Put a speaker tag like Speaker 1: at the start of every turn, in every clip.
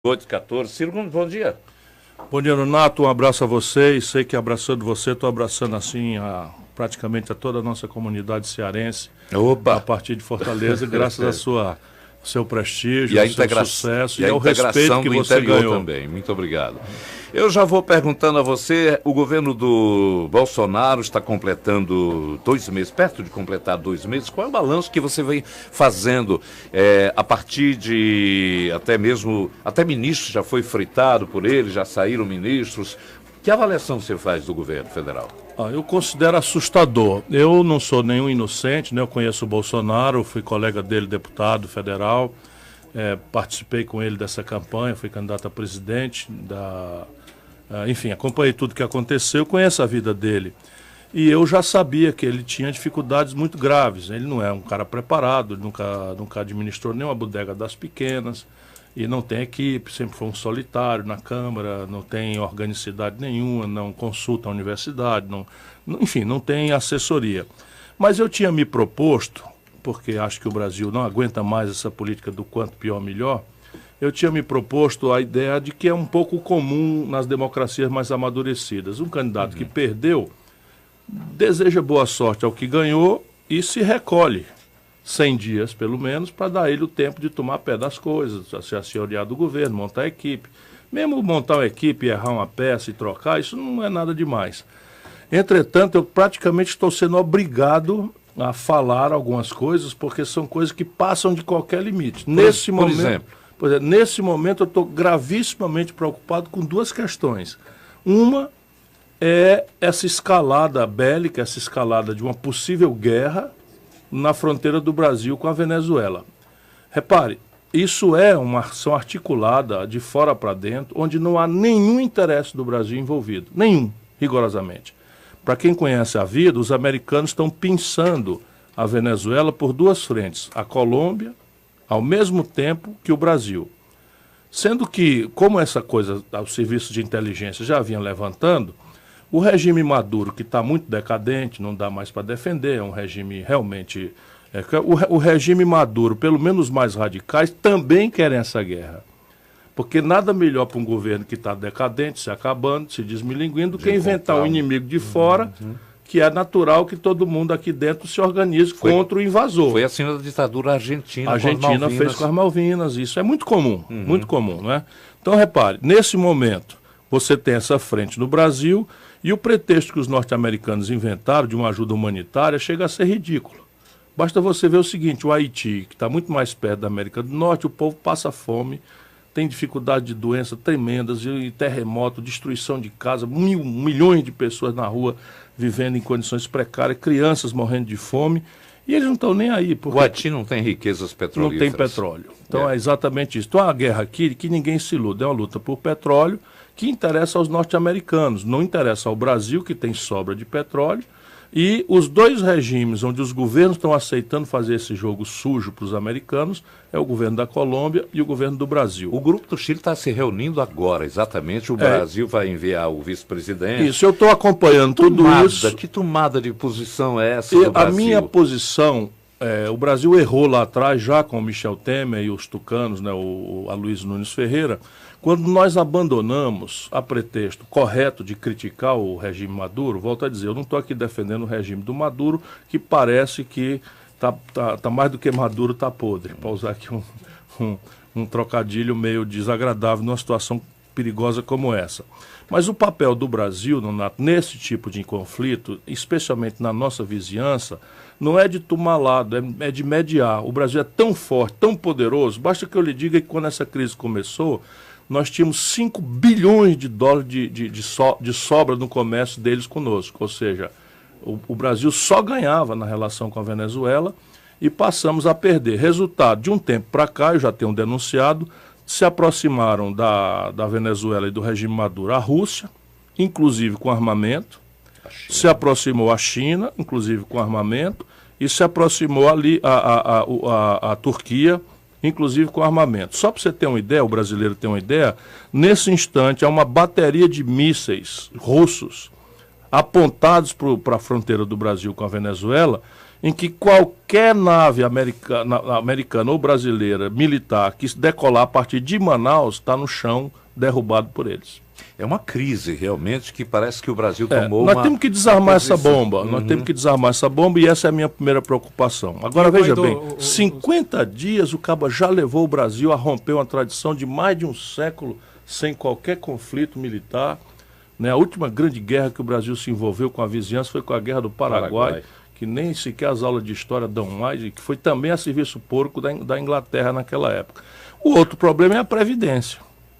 Speaker 1: 8h14. Ciro Gomes, bom dia.
Speaker 2: Bom dia, Nonato. Um abraço a você. E sei que abraçando você, estou abraçando assim praticamente a toda a nossa comunidade cearense.
Speaker 1: Opa!
Speaker 2: A partir de Fortaleza, graças ao seu prestígio,
Speaker 1: e
Speaker 2: ao seu sucesso
Speaker 1: e
Speaker 2: ao respeito que você ganhou
Speaker 1: também. Muito obrigado. Eu já vou perguntando a você, o governo do Bolsonaro está completando 2 meses, perto de completar 2 meses. Qual é o balanço que você vem fazendo a partir de até ministro já foi fritado por ele, já saíram ministros. Que avaliação você faz do governo federal?
Speaker 2: Eu considero assustador. Eu não sou nenhum inocente, né? Eu conheço o Bolsonaro, fui colega dele, deputado federal, participei com ele dessa campanha, fui candidato a presidente enfim, acompanhei tudo que aconteceu, conheço a vida dele. E eu já sabia que ele tinha dificuldades muito graves. Ele não é um cara preparado, ele nunca administrou nenhuma bodega das pequenas, e não tem equipe, sempre foi um solitário na Câmara, não tem organicidade nenhuma, não consulta a universidade, enfim, não tem assessoria. Mas eu tinha me proposto, porque acho que o Brasil não aguenta mais essa política do quanto pior, melhor, eu tinha me proposto a ideia de que é um pouco comum nas democracias mais amadurecidas. Um candidato que perdeu deseja boa sorte ao que ganhou e se recolhe 100 dias, pelo menos, para dar ele o tempo de tomar pé das coisas, se assenhorear do governo, montar a equipe. Mesmo montar uma equipe, errar uma peça e trocar, isso não é nada demais. Entretanto, eu praticamente estou sendo obrigado a falar algumas coisas, porque são coisas que passam de qualquer limite.
Speaker 1: Por exemplo?
Speaker 2: Nesse momento eu estou gravissimamente preocupado com 2 questões. Uma é essa escalada bélica, essa escalada de uma possível guerra na fronteira do Brasil com a Venezuela. Repare, isso é uma ação articulada de fora para dentro, onde não há nenhum interesse do Brasil envolvido. Nenhum, rigorosamente. Para quem conhece a vida, os americanos estão pinçando a Venezuela por 2 frentes. A Colômbia, ao mesmo tempo que o Brasil. Sendo que, como essa coisa, os serviços de inteligência já vinham levantando, o regime Maduro, que está muito decadente, não dá mais para defender, é um regime realmente... O regime Maduro, pelo menos os mais radicais, também querem essa guerra. Porque nada melhor para um governo que está decadente, se acabando, se desmilinguindo, do que inventar um inimigo de fora... que é natural que todo mundo aqui dentro se organize contra o invasor.
Speaker 1: Foi assim na ditadura argentina.
Speaker 2: A Argentina fez com as Malvinas, isso é muito comum, não é? Então, repare, nesse momento, você tem essa frente no Brasil e o pretexto que os norte-americanos inventaram de uma ajuda humanitária chega a ser ridículo. Basta você ver o seguinte, o Haiti, que está muito mais perto da América do Norte, o povo passa fome, tem dificuldade de doenças tremendas, e terremoto, destruição de casa, milhões de pessoas na rua vivendo em condições precárias, crianças morrendo de fome, e eles não estão nem aí. Porque
Speaker 1: o Haiti não tem riquezas petrolíferas.
Speaker 2: Não tem petróleo. Então é exatamente isso. Então a guerra aqui, que ninguém se ilude, é uma luta por petróleo que interessa aos norte-americanos, não interessa ao Brasil, que tem sobra de petróleo, e os 2 regimes onde os governos estão aceitando fazer esse jogo sujo para os americanos é o governo da Colômbia e o governo do Brasil.
Speaker 1: O Grupo do Chile está se reunindo agora, exatamente. O Brasil vai enviar o vice-presidente.
Speaker 2: Isso, eu estou acompanhando tudo isso.
Speaker 1: Que tomada de posição é essa do Brasil?
Speaker 2: A minha posição, o Brasil errou lá atrás, já com o Michel Temer e os tucanos, né, a Luiz Nunes Ferreira, quando nós abandonamos a pretexto correto de criticar o regime Maduro. Volto a dizer, eu não estou aqui defendendo o regime do Maduro, que parece que tá mais do que Maduro, está podre, para usar aqui um trocadilho meio desagradável numa situação perigosa como essa. Mas o papel do Brasil nesse tipo de conflito, especialmente na nossa vizinhança, não é de tomar lado, é de mediar. O Brasil é tão forte, tão poderoso, basta que eu lhe diga que quando essa crise começou, nós tínhamos 5 bilhões de dólares de sobra no comércio deles conosco. Ou seja, o Brasil só ganhava na relação com a Venezuela e passamos a perder. Resultado, de um tempo para cá, eu já tenho denunciado, se aproximaram da Venezuela e do regime Maduro a Rússia, inclusive com armamento, se aproximou a China, inclusive com armamento, e se aproximou ali a Turquia, inclusive com armamento. Só para você ter uma ideia, o brasileiro ter uma ideia, nesse instante há uma bateria de mísseis russos apontados para a fronteira do Brasil com a Venezuela, em que qualquer nave americana ou brasileira militar que decolar a partir de Manaus está no chão, derrubado por eles.
Speaker 1: É uma crise, realmente, que parece que o Brasil tomou
Speaker 2: nós temos que desarmar essa bomba. Nós temos que desarmar essa bomba e essa é a minha primeira preocupação. Agora, veja bem, 50 dias o cabo já levou o Brasil a romper uma tradição de mais de um século sem qualquer conflito militar. Né? A última grande guerra que o Brasil se envolveu com a vizinhança foi com a Guerra do Paraguai, que nem sequer as aulas de história dão mais, e que foi também a serviço porco da Inglaterra naquela época. O outro problema é a Previdência.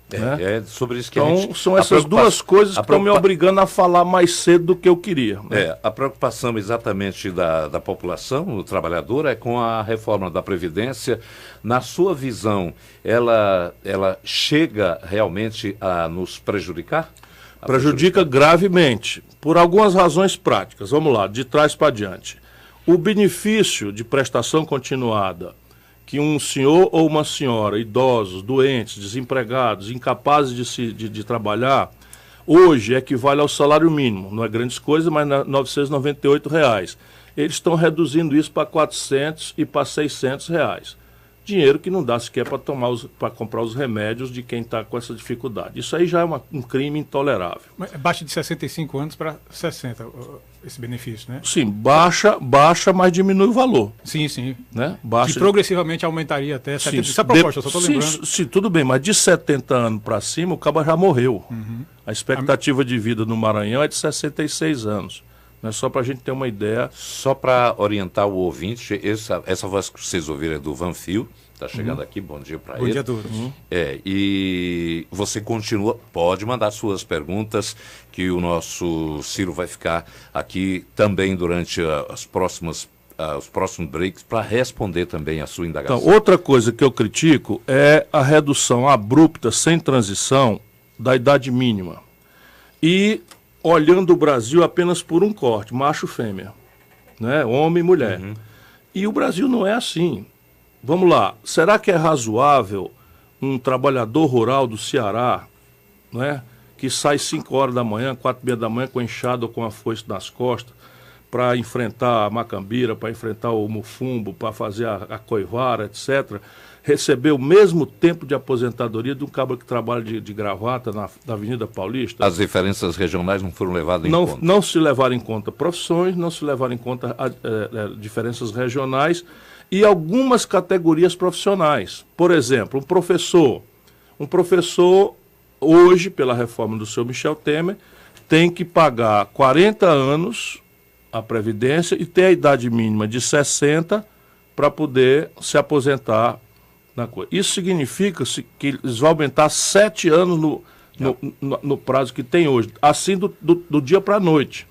Speaker 2: Né?
Speaker 1: É sobre isso que
Speaker 2: então,
Speaker 1: a gente...
Speaker 2: são essas duas coisas que estão me obrigando a falar mais cedo do que eu queria. Né?
Speaker 1: A preocupação exatamente da população, do trabalhador, é com a reforma da Previdência. Na sua visão, ela chega realmente a nos prejudicar?
Speaker 2: Prejudica gravemente, por algumas razões práticas. Vamos lá, de trás para diante. O benefício de prestação continuada que um senhor ou uma senhora, idosos, doentes, desempregados, incapazes de trabalhar, hoje equivale ao salário mínimo. Não é grandes coisas, mas R$ 998. Eles estão reduzindo isso para R$ 400 e para R$ 600. Dinheiro que não dá sequer para comprar os remédios de quem está com essa dificuldade. Isso aí já é um crime intolerável.
Speaker 3: Mas baixa de 65 anos para 60, esse benefício, né?
Speaker 2: Sim, baixa, mas diminui o valor.
Speaker 3: Sim, sim.
Speaker 2: Né? Baixa,
Speaker 3: que progressivamente aumentaria até 70. Isso é a proposta, eu só estou lembrando.
Speaker 2: Sim, tudo bem, mas de 70 anos para cima o cabo já morreu. A expectativa de vida no Maranhão é de 66 anos. Né? Só para a gente ter uma ideia.
Speaker 1: Só para orientar o ouvinte, essa voz que vocês ouviram é do Vanfio, está chegando aqui, bom dia para ele.
Speaker 3: Bom dia a todos.
Speaker 1: E você continua, pode mandar suas perguntas, que o nosso Ciro vai ficar aqui também durante os próximos breaks para responder também a sua indagação.
Speaker 2: Então, outra coisa que eu critico é a redução abrupta, sem transição, da idade mínima. E olhando o Brasil apenas por um corte, macho-fêmea, né? Homem e mulher. E o Brasil não é assim. Vamos lá, será que é razoável um trabalhador rural do Ceará, né, que sai 5 horas da manhã, 4h30 da manhã, com a enxada ou com a foice nas costas, para enfrentar a macambira, para enfrentar o mufumbo, para fazer a coivara, etc., receber o mesmo tempo de aposentadoria de um cabra que trabalha de gravata na Avenida Paulista?
Speaker 1: As diferenças regionais não foram levadas em conta?
Speaker 2: Não se levaram em conta profissões, não se levaram em conta diferenças regionais e algumas categorias profissionais. Por exemplo, um professor hoje, pela reforma do senhor Michel Temer, tem que pagar 40 anos a Previdência e ter a idade mínima de 60 para poder se aposentar na coisa. Isso significa que eles vão aumentar 7 anos no prazo que tem hoje, assim do dia para a noite.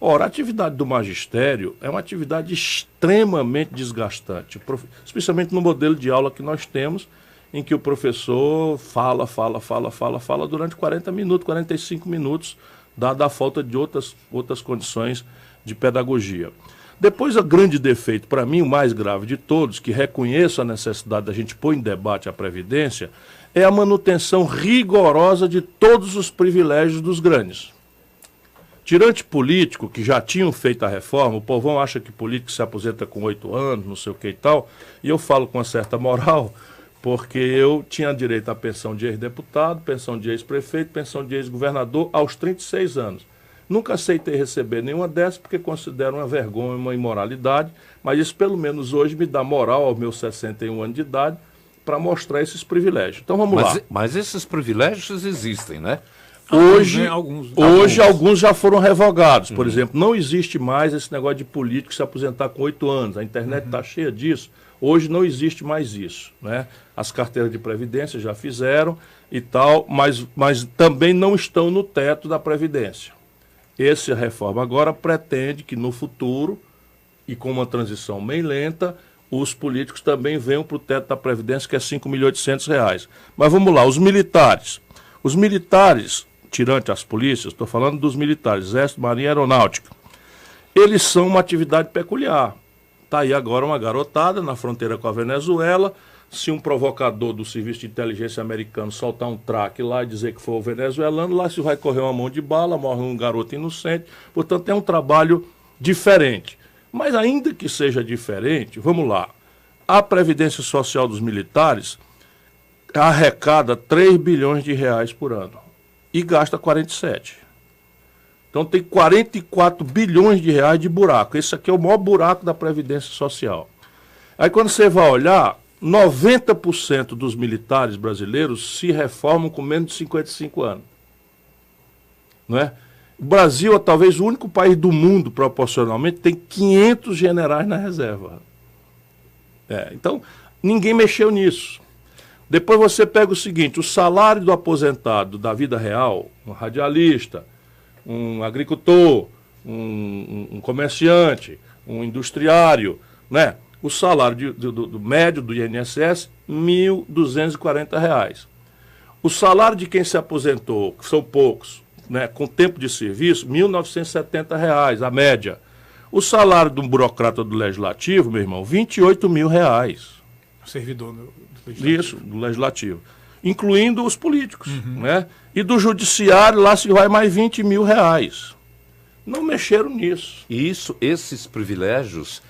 Speaker 2: Ora, a atividade do magistério é uma atividade extremamente desgastante, especialmente no modelo de aula que nós temos, em que o professor fala durante 40 minutos, 45 minutos, dada a falta de outras condições de pedagogia. Depois, o grande defeito, para mim, o mais grave de todos, que reconheço a necessidade da gente pôr em debate a Previdência, é a manutenção rigorosa de todos os privilégios dos grandes. Tirante político, que já tinham feito a reforma, o povão acha que político se aposenta com 8 anos, não sei o que e tal, e eu falo com uma certa moral, porque eu tinha direito à pensão de ex-deputado, pensão de ex-prefeito, pensão de ex-governador aos 36 anos. Nunca aceitei receber nenhuma dessas, porque considero uma vergonha, uma imoralidade, mas isso pelo menos hoje me dá moral aos meus 61 anos de idade para mostrar esses privilégios. Então vamos lá.
Speaker 1: Mas esses privilégios existem, né?
Speaker 2: Hoje alguns já foram revogados. Por exemplo, não existe mais esse negócio de político se aposentar com 8 anos. A internet está cheia disso. Hoje não existe mais isso, né? As carteiras de Previdência já fizeram e tal, mas também não estão no teto da Previdência. Essa reforma agora pretende que no futuro, e com uma transição meio lenta, os políticos também venham para o teto da Previdência, que é R$ 5.800. Mas vamos lá, os militares. Os militares, tirante as polícias, estou falando dos militares, Exército, Marinha e Aeronáutica, eles são uma atividade peculiar. Está aí agora uma garotada na fronteira com a Venezuela. Se um provocador do serviço de inteligência americano soltar um traque lá e dizer que foi o venezuelano, lá se vai correr uma mão de bala, morre um garoto inocente. Portanto, é um trabalho diferente. Mas ainda que seja diferente, vamos lá, a Previdência Social dos militares arrecada 3 bilhões de reais por ano e gasta 47. Então tem 44 bilhões de reais de buraco. Esse aqui é o maior buraco da Previdência Social. Aí quando você vai olhar, 90% dos militares brasileiros se reformam com menos de 55 anos. Não é? O Brasil é talvez o único país do mundo, proporcionalmente, tem 500 generais na reserva. Então, ninguém mexeu nisso. Depois você pega o seguinte, o salário do aposentado da vida real, um radialista, um agricultor, um comerciante, um industriário, né? O salário do médio do INSS, R$ 1.240. O salário de quem se aposentou, que são poucos, né, com tempo de serviço, R$ 1.970, a média. O salário de um burocrata do Legislativo, meu irmão, R$ 28 mil.
Speaker 3: Servidor do Legislativo.
Speaker 2: Isso, do Legislativo. Incluindo os políticos, né? E do Judiciário, lá se vai mais R$ 20 mil. Não mexeram nisso.
Speaker 1: E esses privilégios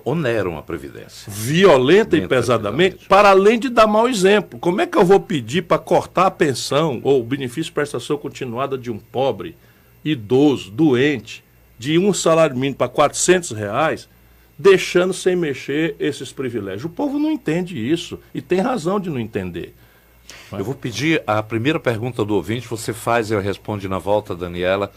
Speaker 1: oneram a Previdência.
Speaker 2: Violenta e pesadamente, para além de dar mau exemplo. Como é que eu vou pedir para cortar a pensão ou o benefício de prestação continuada de um pobre, idoso, doente, de um salário mínimo para R$ 400, deixando sem mexer esses privilégios? O povo não entende isso e tem razão de não entender.
Speaker 1: Eu vou pedir a primeira pergunta do ouvinte, você faz e eu respondo na volta, Daniela.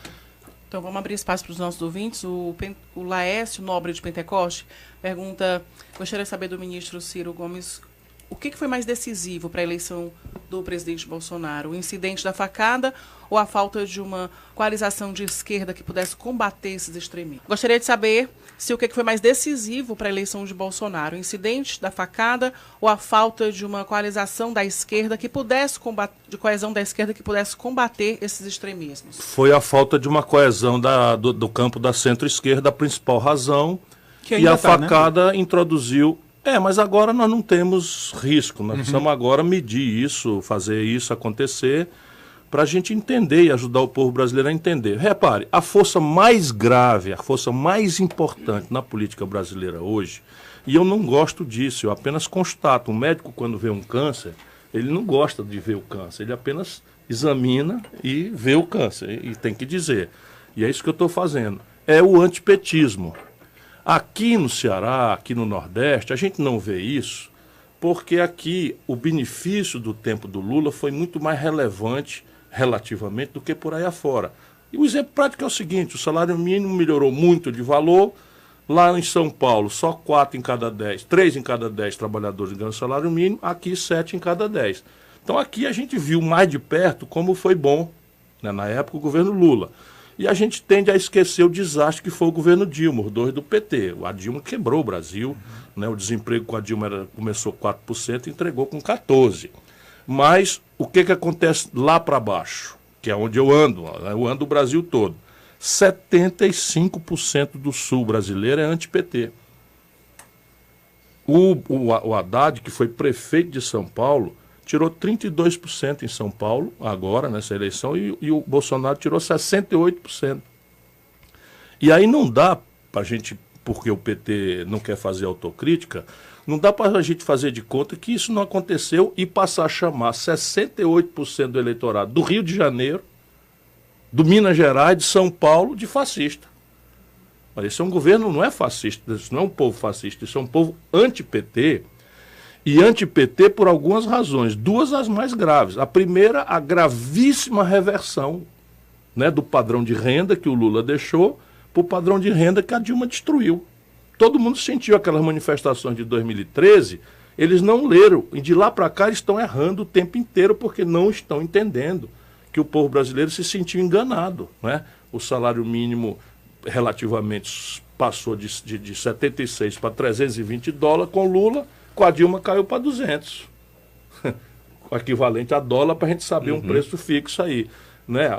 Speaker 4: Então vamos abrir espaço para os nossos ouvintes. O Laércio Nobre de Pentecoste pergunta, gostaria de saber do ministro Ciro Gomes, o que foi mais decisivo para a eleição do presidente Bolsonaro? O incidente da facada ou a falta de uma coalização de esquerda que pudesse combater esses extremistas? Gostaria de saber se o que foi mais decisivo para a eleição de Bolsonaro, o incidente da facada ou a falta de uma coalização da esquerda que pudesse combater esses extremismos?
Speaker 2: Foi a falta de uma coesão do campo da centro-esquerda, a principal razão, e a facada, né, introduziu. Mas agora nós não temos risco, nós precisamos agora medir isso, fazer isso acontecer, para a gente entender e ajudar o povo brasileiro a entender. Repare, a força mais grave, a força mais importante na política brasileira hoje, e eu não gosto disso, eu apenas constato, um médico quando vê um câncer, ele não gosta de ver o câncer, ele apenas examina e vê o câncer, e tem que dizer. E é isso que eu estou fazendo, é o antipetismo. Aqui no Ceará, aqui no Nordeste, a gente não vê isso, porque aqui o benefício do tempo do Lula foi muito mais relevante, relativamente, do que por aí afora. E o exemplo prático é o seguinte, o salário mínimo melhorou muito de valor, lá em São Paulo só 3 em cada 10 trabalhadores ganham salário mínimo, aqui 7 em cada 10. Então aqui a gente viu mais de perto como foi bom, né, na época, o governo Lula. E a gente tende a esquecer o desastre que foi o governo Dilma, os dois do PT. A Dilma quebrou o Brasil, né? O desemprego com a Dilma começou 4% e entregou com 14%. Mas o que acontece lá para baixo, que é onde eu ando o Brasil todo? 75% do sul brasileiro é anti-PT. O Haddad, que foi prefeito de São Paulo, tirou 32% em São Paulo, agora, nessa eleição, e o Bolsonaro tirou 68%. E aí não dá para a gente, porque o PT não quer fazer autocrítica, não dá para a gente fazer de conta que isso não aconteceu e passar a chamar 68% do eleitorado do Rio de Janeiro, do Minas Gerais, de São Paulo, de fascista. Mas esse é um governo, não é fascista, isso não é um povo fascista, isso é um povo anti-PT, e anti-PT por algumas razões, duas as mais graves. A primeira, a gravíssima reversão, né, do padrão de renda que o Lula deixou para o padrão de renda que a Dilma destruiu. Todo mundo sentiu aquelas manifestações de 2013, eles não leram, e de lá para cá eles estão errando o tempo inteiro porque não estão entendendo que o povo brasileiro se sentiu enganado, né? O salário mínimo relativamente passou de 76 para $320 com Lula, com a Dilma caiu para 200. O equivalente a dólar para a gente saber um preço fixo aí, né?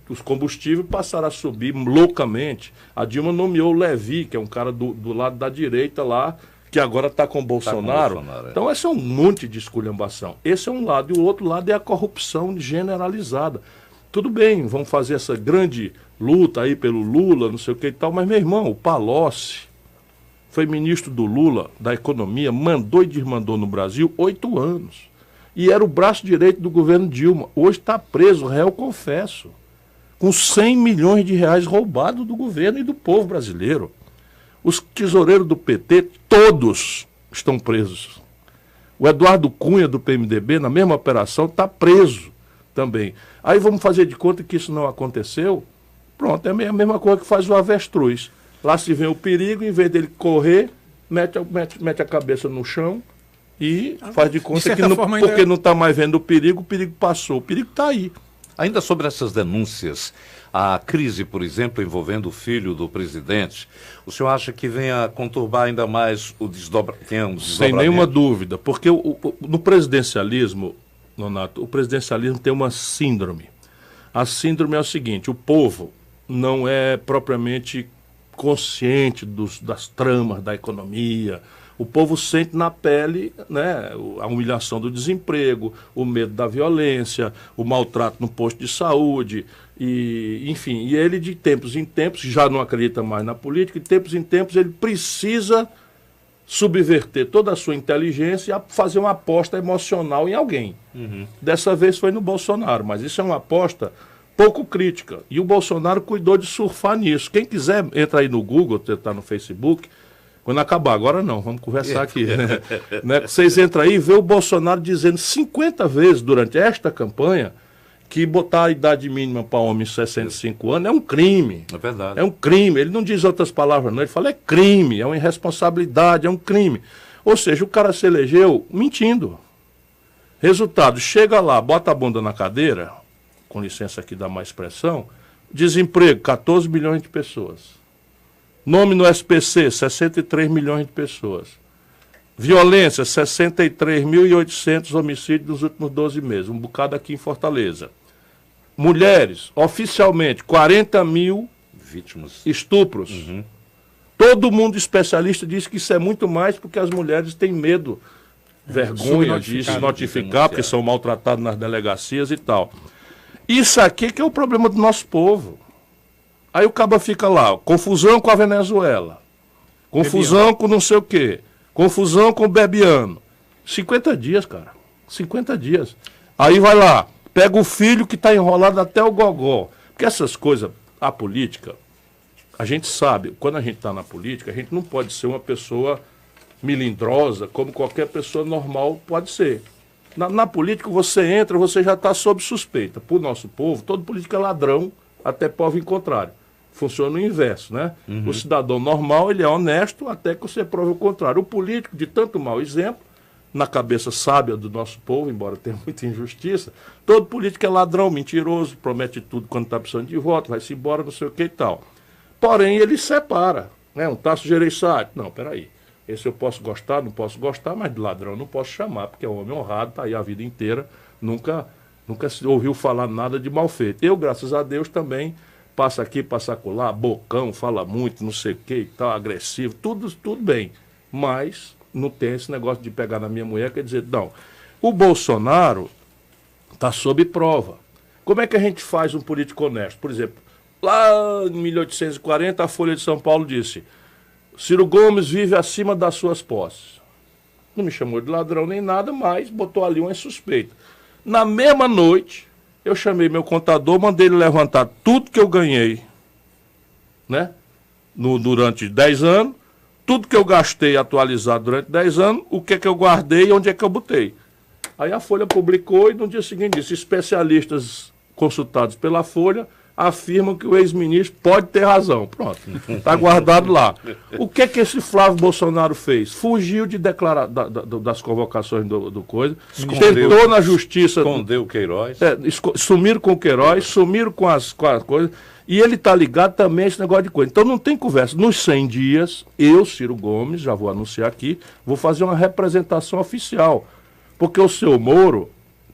Speaker 2: Os combustíveis passaram a subir loucamente. A Dilma nomeou o Levi, que é um cara do lado da direita lá, que agora está com o Bolsonaro. Então esse é um monte de esculhambação. Esse é um lado. E o outro lado é a corrupção generalizada. Tudo bem, vamos fazer essa grande luta aí pelo Lula, não sei o que e tal, mas, meu irmão, o Palocci, foi ministro do Lula, da Economia, mandou e desmandou no Brasil 8 anos. E era o braço direito do governo Dilma. Hoje está preso, réu confesso, com 100 milhões de reais roubados do governo e do povo brasileiro. Os tesoureiros do PT, todos estão presos. O Eduardo Cunha, do PMDB, na mesma operação, está preso também. Aí vamos fazer de conta que isso não aconteceu? Pronto, é a mesma coisa que faz o avestruz. Lá se vê o perigo, em vez dele correr, mete a cabeça no chão e faz de conta que porque não está mais vendo o perigo passou. O perigo está aí.
Speaker 1: Ainda sobre essas denúncias, a crise, por exemplo, envolvendo o filho do presidente, o senhor acha que vem a conturbar ainda mais o desdobramento?
Speaker 2: Sem nenhuma dúvida, porque no presidencialismo, Nonato, o presidencialismo tem uma síndrome. A síndrome é o seguinte: o povo não é propriamente consciente das tramas da economia. O povo sente na pele, né, a humilhação do desemprego, o medo da violência, o maltrato no posto de saúde, enfim. E ele, de tempos em tempos, já não acredita mais na política, de tempos em tempos ele precisa subverter toda a sua inteligência e fazer uma aposta emocional em alguém. Dessa vez foi no Bolsonaro, mas isso é uma aposta pouco crítica. E o Bolsonaro cuidou de surfar nisso. Quem quiser, entra aí no Google, está no Facebook. Quando acabar, agora não, vamos conversar aqui. Né? Vocês entram aí e vê o Bolsonaro dizendo 50 vezes durante esta campanha que botar a idade mínima para homem de 65 anos é um crime.
Speaker 1: É verdade.
Speaker 2: É um crime. Ele não diz outras palavras, não. Ele fala é crime, é uma irresponsabilidade, é um crime. Ou seja, o cara se elegeu mentindo. Resultado, chega lá, bota a bunda na cadeira, com licença aqui da má expressão, desemprego, 14 milhões de pessoas. Nome no SPC, 63 milhões de pessoas. Violência, 63.800 homicídios nos últimos 12 meses, um bocado aqui em Fortaleza. Mulheres, oficialmente, 40 mil
Speaker 1: vítimas.
Speaker 2: Estupros. Todo mundo especialista diz que isso é muito mais porque as mulheres têm medo, vergonha de se notificar, porque são maltratadas nas delegacias e tal. Isso aqui que é o problema do nosso povo. Aí o cabo fica lá, confusão com a Venezuela, confusão com não sei o quê, confusão com o Bebiano. 50 dias, cara. 50 dias. Aí vai lá, pega o filho que está enrolado até o gogó. Porque essas coisas, a política, a gente sabe, quando a gente está na política, a gente não pode ser uma pessoa melindrosa como qualquer pessoa normal pode ser. Na política, você entra, você já está sob suspeita. Para o nosso povo, todo político é ladrão, até prova em contrário. Funciona o inverso, né? O cidadão normal, ele é honesto até que você prove o contrário. O político, de tanto mau exemplo, na cabeça sábia do nosso povo, embora tenha muita injustiça, todo político é ladrão, mentiroso, promete tudo quando está precisando de voto, vai-se embora, não sei o que e tal. Porém, ele separa, né? Um Tasso Gereissati. Não, peraí. Esse eu posso gostar, não posso gostar, mas de ladrão eu não posso chamar, porque é um homem honrado, está aí a vida inteira, nunca se ouviu falar nada de mal feito. Eu, graças a Deus, também passa aqui, passa acolá, bocão, fala muito, não sei o que e tal, agressivo, tudo bem. Mas não tem esse negócio de pegar na minha mulher, quer dizer, não. O Bolsonaro está sob prova. Como é que a gente faz um político honesto? Por exemplo, lá em 1840, a Folha de São Paulo disse: Ciro Gomes vive acima das suas posses. Não me chamou de ladrão nem nada, mas botou ali uma suspeita. Na mesma noite, eu chamei meu contador, mandei ele levantar tudo que eu ganhei, né, durante 10 anos, tudo que eu gastei atualizado durante 10 anos, o que é que eu guardei e onde é que eu botei. Aí a Folha publicou e no dia seguinte disse: especialistas consultados pela Folha afirmam que o ex-ministro pode ter razão. Pronto, está guardado lá. O que é que esse Flávio Bolsonaro fez? Fugiu de declarar das convocações do coisa, tentou na justiça...
Speaker 1: Escondeu o Queiroz.
Speaker 2: Sumiram com o Queiroz, sumiram com as coisas, e ele está ligado também a esse negócio de coisa. Então não tem conversa. Nos 100 dias, eu, Ciro Gomes, já vou anunciar aqui, vou fazer uma representação oficial, porque o seu Moro,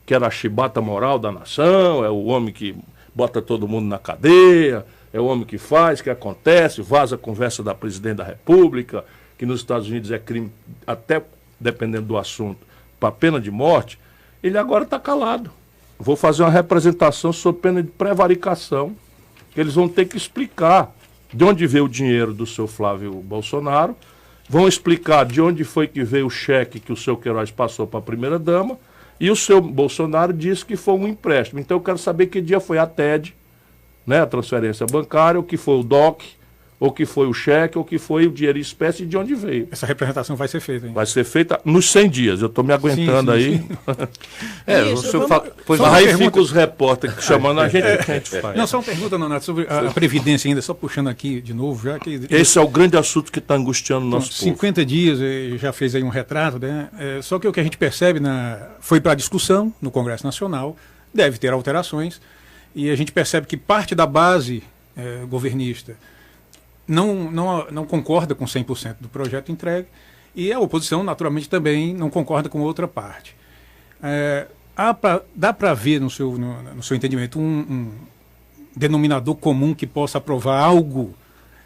Speaker 2: que era a chibata moral da nação, é o homem que bota todo mundo na cadeia, é o homem que faz, que acontece, vaza a conversa da presidente da República, que nos Estados Unidos é crime, até dependendo do assunto, para pena de morte. Ele agora está calado. Vou fazer uma representação sob pena de prevaricação, que eles vão ter que explicar de onde veio o dinheiro do seu Flávio Bolsonaro vão explicar de onde foi que veio o cheque que o seu Queiroz passou para a primeira-dama, e o seu Bolsonaro disse que foi um empréstimo. Então eu quero saber que dia foi a TED, né, a transferência bancária, o que foi o DOC, ou que foi o cheque, ou que foi o dinheiro em espécie e de onde veio.
Speaker 3: Essa representação vai ser feita, hein?
Speaker 2: Vai ser feita nos 100 dias, eu estou me aguentando aí.
Speaker 3: Sim.
Speaker 1: Pois
Speaker 2: aí
Speaker 3: pergunta...
Speaker 2: fica os repórteres chamando a gente, o que a gente faz.
Speaker 3: Não, só uma pergunta, Nonato, sobre a Previdência ainda, só puxando aqui de novo, já que...
Speaker 2: Esse é o grande assunto que está angustiando o nosso povo.
Speaker 3: 50 dias, já fez aí um retrato, né? Só que o que a gente percebe foi para a discussão no Congresso Nacional, deve ter alterações, e a gente percebe que parte da base governista não concorda com 100% do projeto entregue, e a oposição, naturalmente, também não concorda com outra parte. Dá para ver, no seu entendimento, um denominador comum que possa aprovar algo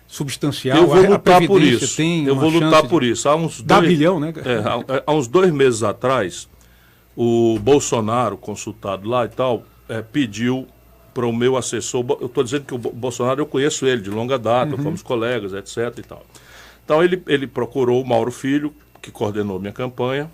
Speaker 3: substancial?
Speaker 2: Eu vou lutar por isso. Eu vou lutar por isso.
Speaker 3: Dá bilhão, né?
Speaker 2: Há uns 2 meses atrás, o Bolsonaro, consultado lá e tal, pediu para o meu assessor, eu estou dizendo que o Bolsonaro, eu conheço ele de longa data, fomos colegas, etc. e tal. Então ele procurou o Mauro Filho, que coordenou minha campanha,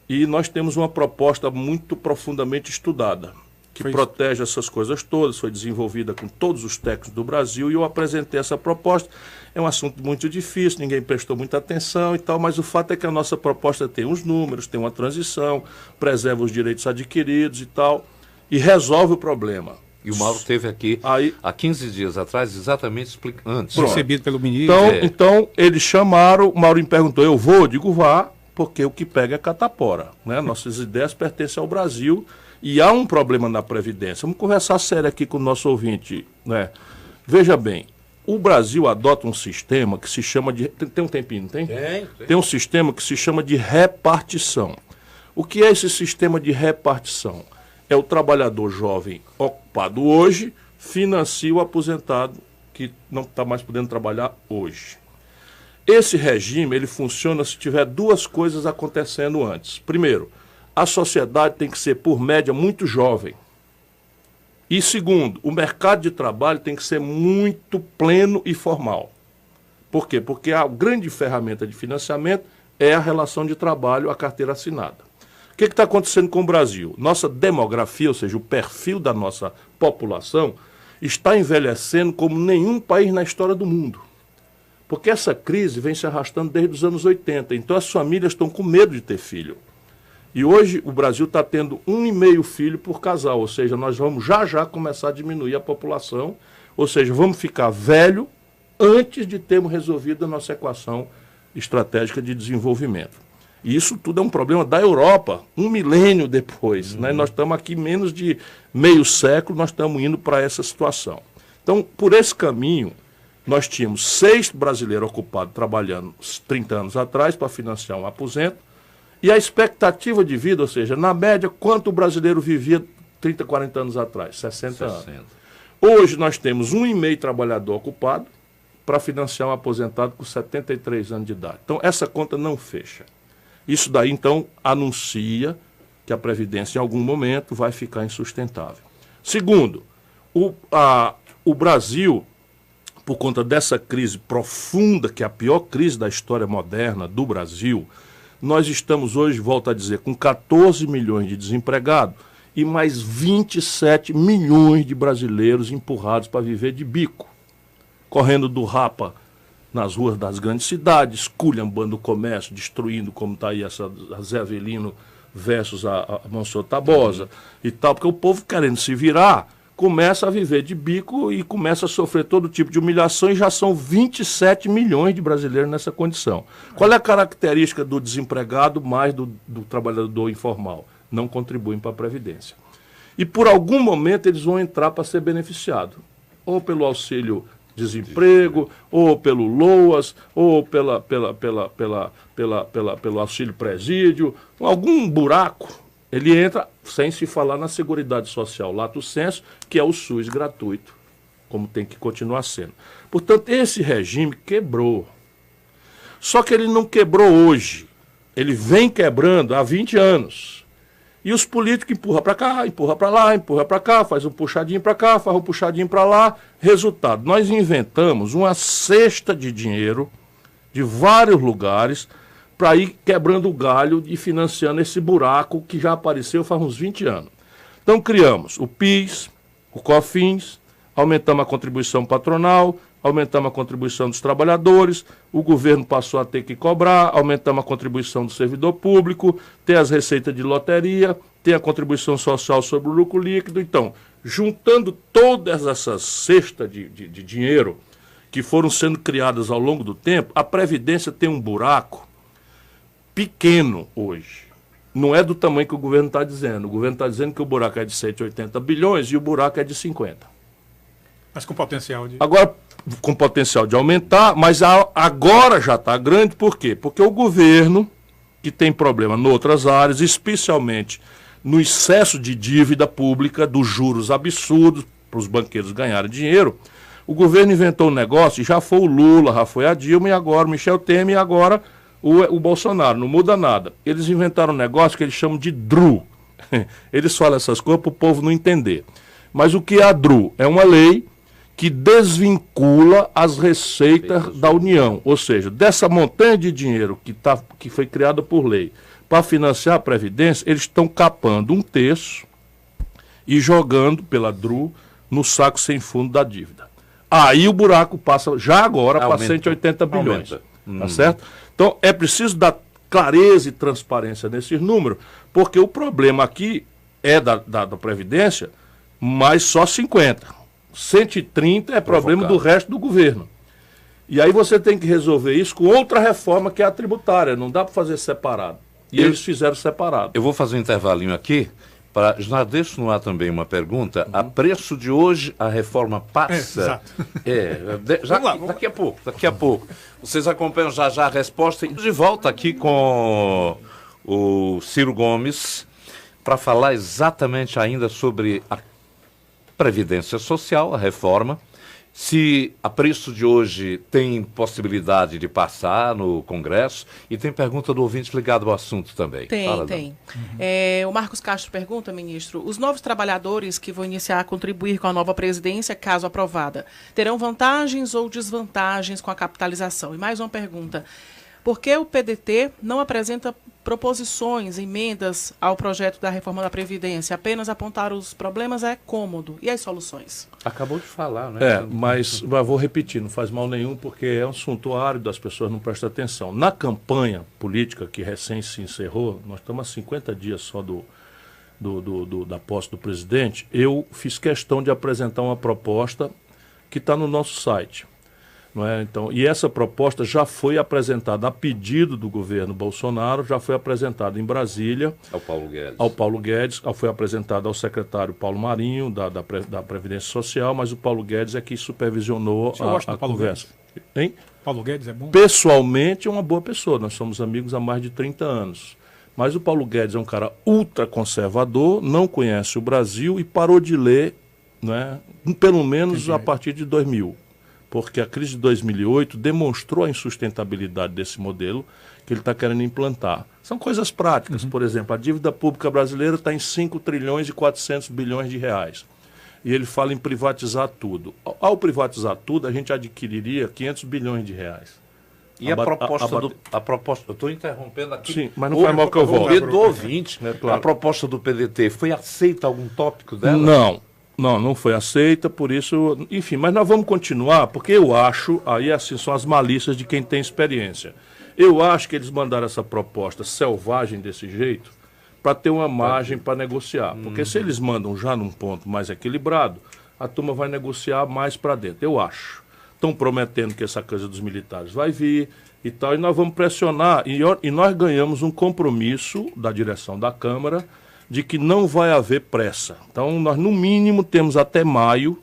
Speaker 2: e nós temos uma proposta muito profundamente estudada, que protege essas coisas todas, foi desenvolvida com todos os técnicos do Brasil, e eu apresentei essa proposta. É um assunto muito difícil, ninguém prestou muita atenção e tal, mas o fato é que a nossa proposta tem uns números, tem uma transição, preserva os direitos adquiridos e tal, e resolve o problema.
Speaker 1: E o Mauro esteve aqui há 15 dias atrás, exatamente antes.
Speaker 3: Recebido pelo ministro.
Speaker 2: Então, eles chamaram, o Mauro me perguntou, eu vou? Eu digo, vá, porque o que pega é catapora. Né? Nossas ideias pertencem ao Brasil e há um problema na Previdência. Vamos conversar sério aqui com o nosso ouvinte. Né? Veja bem, o Brasil adota um sistema que se chama de... Tem um tempinho, não tem?
Speaker 1: Tem.
Speaker 2: Tem um sistema que se chama de repartição. O que é esse sistema de repartição? É o trabalhador jovem ocupado hoje, financia o aposentado que não está mais podendo trabalhar hoje. Esse regime, ele funciona se tiver 2 coisas acontecendo antes. Primeiro, a sociedade tem que ser, por média, muito jovem. E segundo, o mercado de trabalho tem que ser muito pleno e formal. Por quê? Porque a grande ferramenta de financiamento é a relação de trabalho, a carteira assinada. O que está acontecendo com o Brasil? Nossa demografia, ou seja, o perfil da nossa população, está envelhecendo como nenhum país na história do mundo. Porque essa crise vem se arrastando desde os anos 80, então as famílias estão com medo de ter filho. E hoje o Brasil está tendo 1,5 filho por casal, ou seja, nós vamos já começar a diminuir a população, ou seja, vamos ficar velho antes de termos resolvido a nossa equação estratégica de desenvolvimento. E isso tudo é um problema da Europa, 1 milênio depois. Né? Nós estamos aqui menos de meio século, nós estamos indo para essa situação. Então, por esse caminho, nós tínhamos 6 brasileiros ocupados trabalhando 30 anos atrás para financiar um aposento, e a expectativa de vida, ou seja, na média, quanto o brasileiro vivia 30, 40 anos atrás? 60 anos. Hoje nós temos 1,5 trabalhador ocupado para financiar um aposentado com 73 anos de idade. Então, essa conta não fecha. Isso daí, então, anuncia que a Previdência, em algum momento, vai ficar insustentável. Segundo, o Brasil, por conta dessa crise profunda, que é a pior crise da história moderna do Brasil, nós estamos hoje, volto a dizer, com 14 milhões de desempregados e mais 27 milhões de brasileiros empurrados para viver de bico, correndo do rapa nas ruas das grandes cidades, culhambando o comércio, destruindo, como está aí essa Zé Avelino versus a Monsenhor Tabosa e tal, porque o povo querendo se virar, começa a viver de bico e começa a sofrer todo tipo de humilhação, e já são 27 milhões de brasileiros nessa condição. Qual é a característica do desempregado mais do trabalhador informal? Não contribuem para a Previdência. E por algum momento eles vão entrar para ser beneficiados, ou pelo auxílio desemprego, ou pelo LOAS, ou pelo auxílio presídio, algum buraco, ele entra, sem se falar na Seguridade Social lato sensu, que é o SUS gratuito, como tem que continuar sendo. Portanto, esse regime quebrou. Só que ele não quebrou hoje, ele vem quebrando há 20 anos. E os políticos empurram para cá, empurram para lá, empurram para cá, faz um puxadinho para cá, faz um puxadinho para lá. Resultado, nós inventamos uma cesta de dinheiro de vários lugares para ir quebrando o galho e financiando esse buraco que já apareceu faz uns 20 anos. Então criamos o PIS, o COFINS, aumentamos a contribuição patronal, aumentamos a contribuição dos trabalhadores, o governo passou a ter que cobrar, aumentamos a contribuição do servidor público, tem as receitas de loteria, tem a contribuição social sobre o lucro líquido. Então, juntando todas essas cestas de dinheiro que foram sendo criadas ao longo do tempo, a Previdência tem um buraco pequeno hoje. Não é do tamanho que o governo está dizendo. O governo está dizendo que o buraco é de 180 bilhões e o buraco é de 50.
Speaker 3: Mas com potencial de...
Speaker 2: Agora, com potencial de aumentar, mas agora já está grande. Por quê? Porque o governo, que tem problema em outras áreas, especialmente no excesso de dívida pública, dos juros absurdos, para os banqueiros ganharem dinheiro, o governo inventou um negócio, e já foi o Lula, já foi a Dilma, e agora o Michel Temer, e agora o Bolsonaro. Não muda nada. Eles inventaram um negócio que eles chamam de DRU. Eles falam essas coisas para o povo não entender. Mas o que é a DRU? É uma lei que desvincula as receitas da União. Ou seja, dessa montanha de dinheiro que foi criada por lei para financiar a Previdência, eles estão capando 1/3 e jogando pela DRU no saco sem fundo da dívida. Aí o buraco passa já agora para 180 bilhões. Tá certo? Então é preciso dar clareza e transparência nesses números, porque o problema aqui é da Previdência, mas só 50. 130 é problema do resto do governo. E aí você tem que resolver isso com outra reforma, que é a tributária. Não dá para fazer separado. E eles fizeram separado.
Speaker 1: Eu vou fazer um intervalinho aqui, para já deixo no ar também uma pergunta. A preço de hoje, a reforma passa... Daqui a pouco. Vocês acompanham já a resposta. De volta aqui com o Ciro Gomes, para falar exatamente ainda sobre a Previdência Social, a reforma, se a preço de hoje tem possibilidade de passar no Congresso, e tem pergunta do ouvinte ligado ao assunto também.
Speaker 4: Tem. O Marcos Castro pergunta, ministro, os novos trabalhadores que vão iniciar a contribuir com a nova presidência, caso aprovada, terão vantagens ou desvantagens com a capitalização? E mais uma pergunta, por que o PDT não apresenta proposições, emendas ao projeto da reforma da Previdência? Apenas apontar os problemas é cômodo. E as soluções?
Speaker 1: Acabou de falar, né?
Speaker 2: Mas vou repetir, não faz mal nenhum, porque é um assunto árido, as pessoas não prestam atenção. Na campanha política que recém se encerrou, nós estamos há 50 dias só da posse do presidente, eu fiz questão de apresentar uma proposta que está no nosso site. Não é? Então, e essa proposta já foi apresentada a pedido do governo Bolsonaro, já foi apresentada em Brasília ao Paulo Guedes, foi apresentada ao secretário Paulo Marinho, da Previdência Social, mas o Paulo Guedes é que supervisionou a conversa. Hein?
Speaker 3: Paulo Guedes é bom?
Speaker 2: Pessoalmente é uma boa pessoa, nós somos amigos há mais de 30 anos. Mas o Paulo Guedes é um cara ultraconservador, não conhece o Brasil e parou de ler, né, pelo menos a partir de 2000. Porque a crise de 2008 demonstrou a insustentabilidade desse modelo que ele está querendo implantar. São coisas práticas. Por exemplo, a dívida pública brasileira está em 5 trilhões e 400 bilhões de reais. E ele fala em privatizar tudo. Ao privatizar tudo, a gente adquiriria 500 bilhões de reais.
Speaker 1: E a proposta, eu estou interrompendo aqui.
Speaker 2: Sim, mas não faz mal que eu volto.
Speaker 1: Do ouvinte, claro. A proposta do PDT, foi aceita algum tópico dela?
Speaker 2: Não foi aceita, por isso, enfim, mas nós vamos continuar, porque eu acho, aí assim são as malícias de quem tem experiência. Eu acho que eles mandaram essa proposta selvagem desse jeito para ter uma margem para negociar, porque se eles mandam já num ponto mais equilibrado, a turma vai negociar mais para dentro, eu acho. Estão prometendo que essa coisa dos militares vai vir e tal, e nós vamos pressionar, e nós ganhamos um compromisso da direção da Câmara de que não vai haver pressa. Então, nós, no mínimo, temos até maio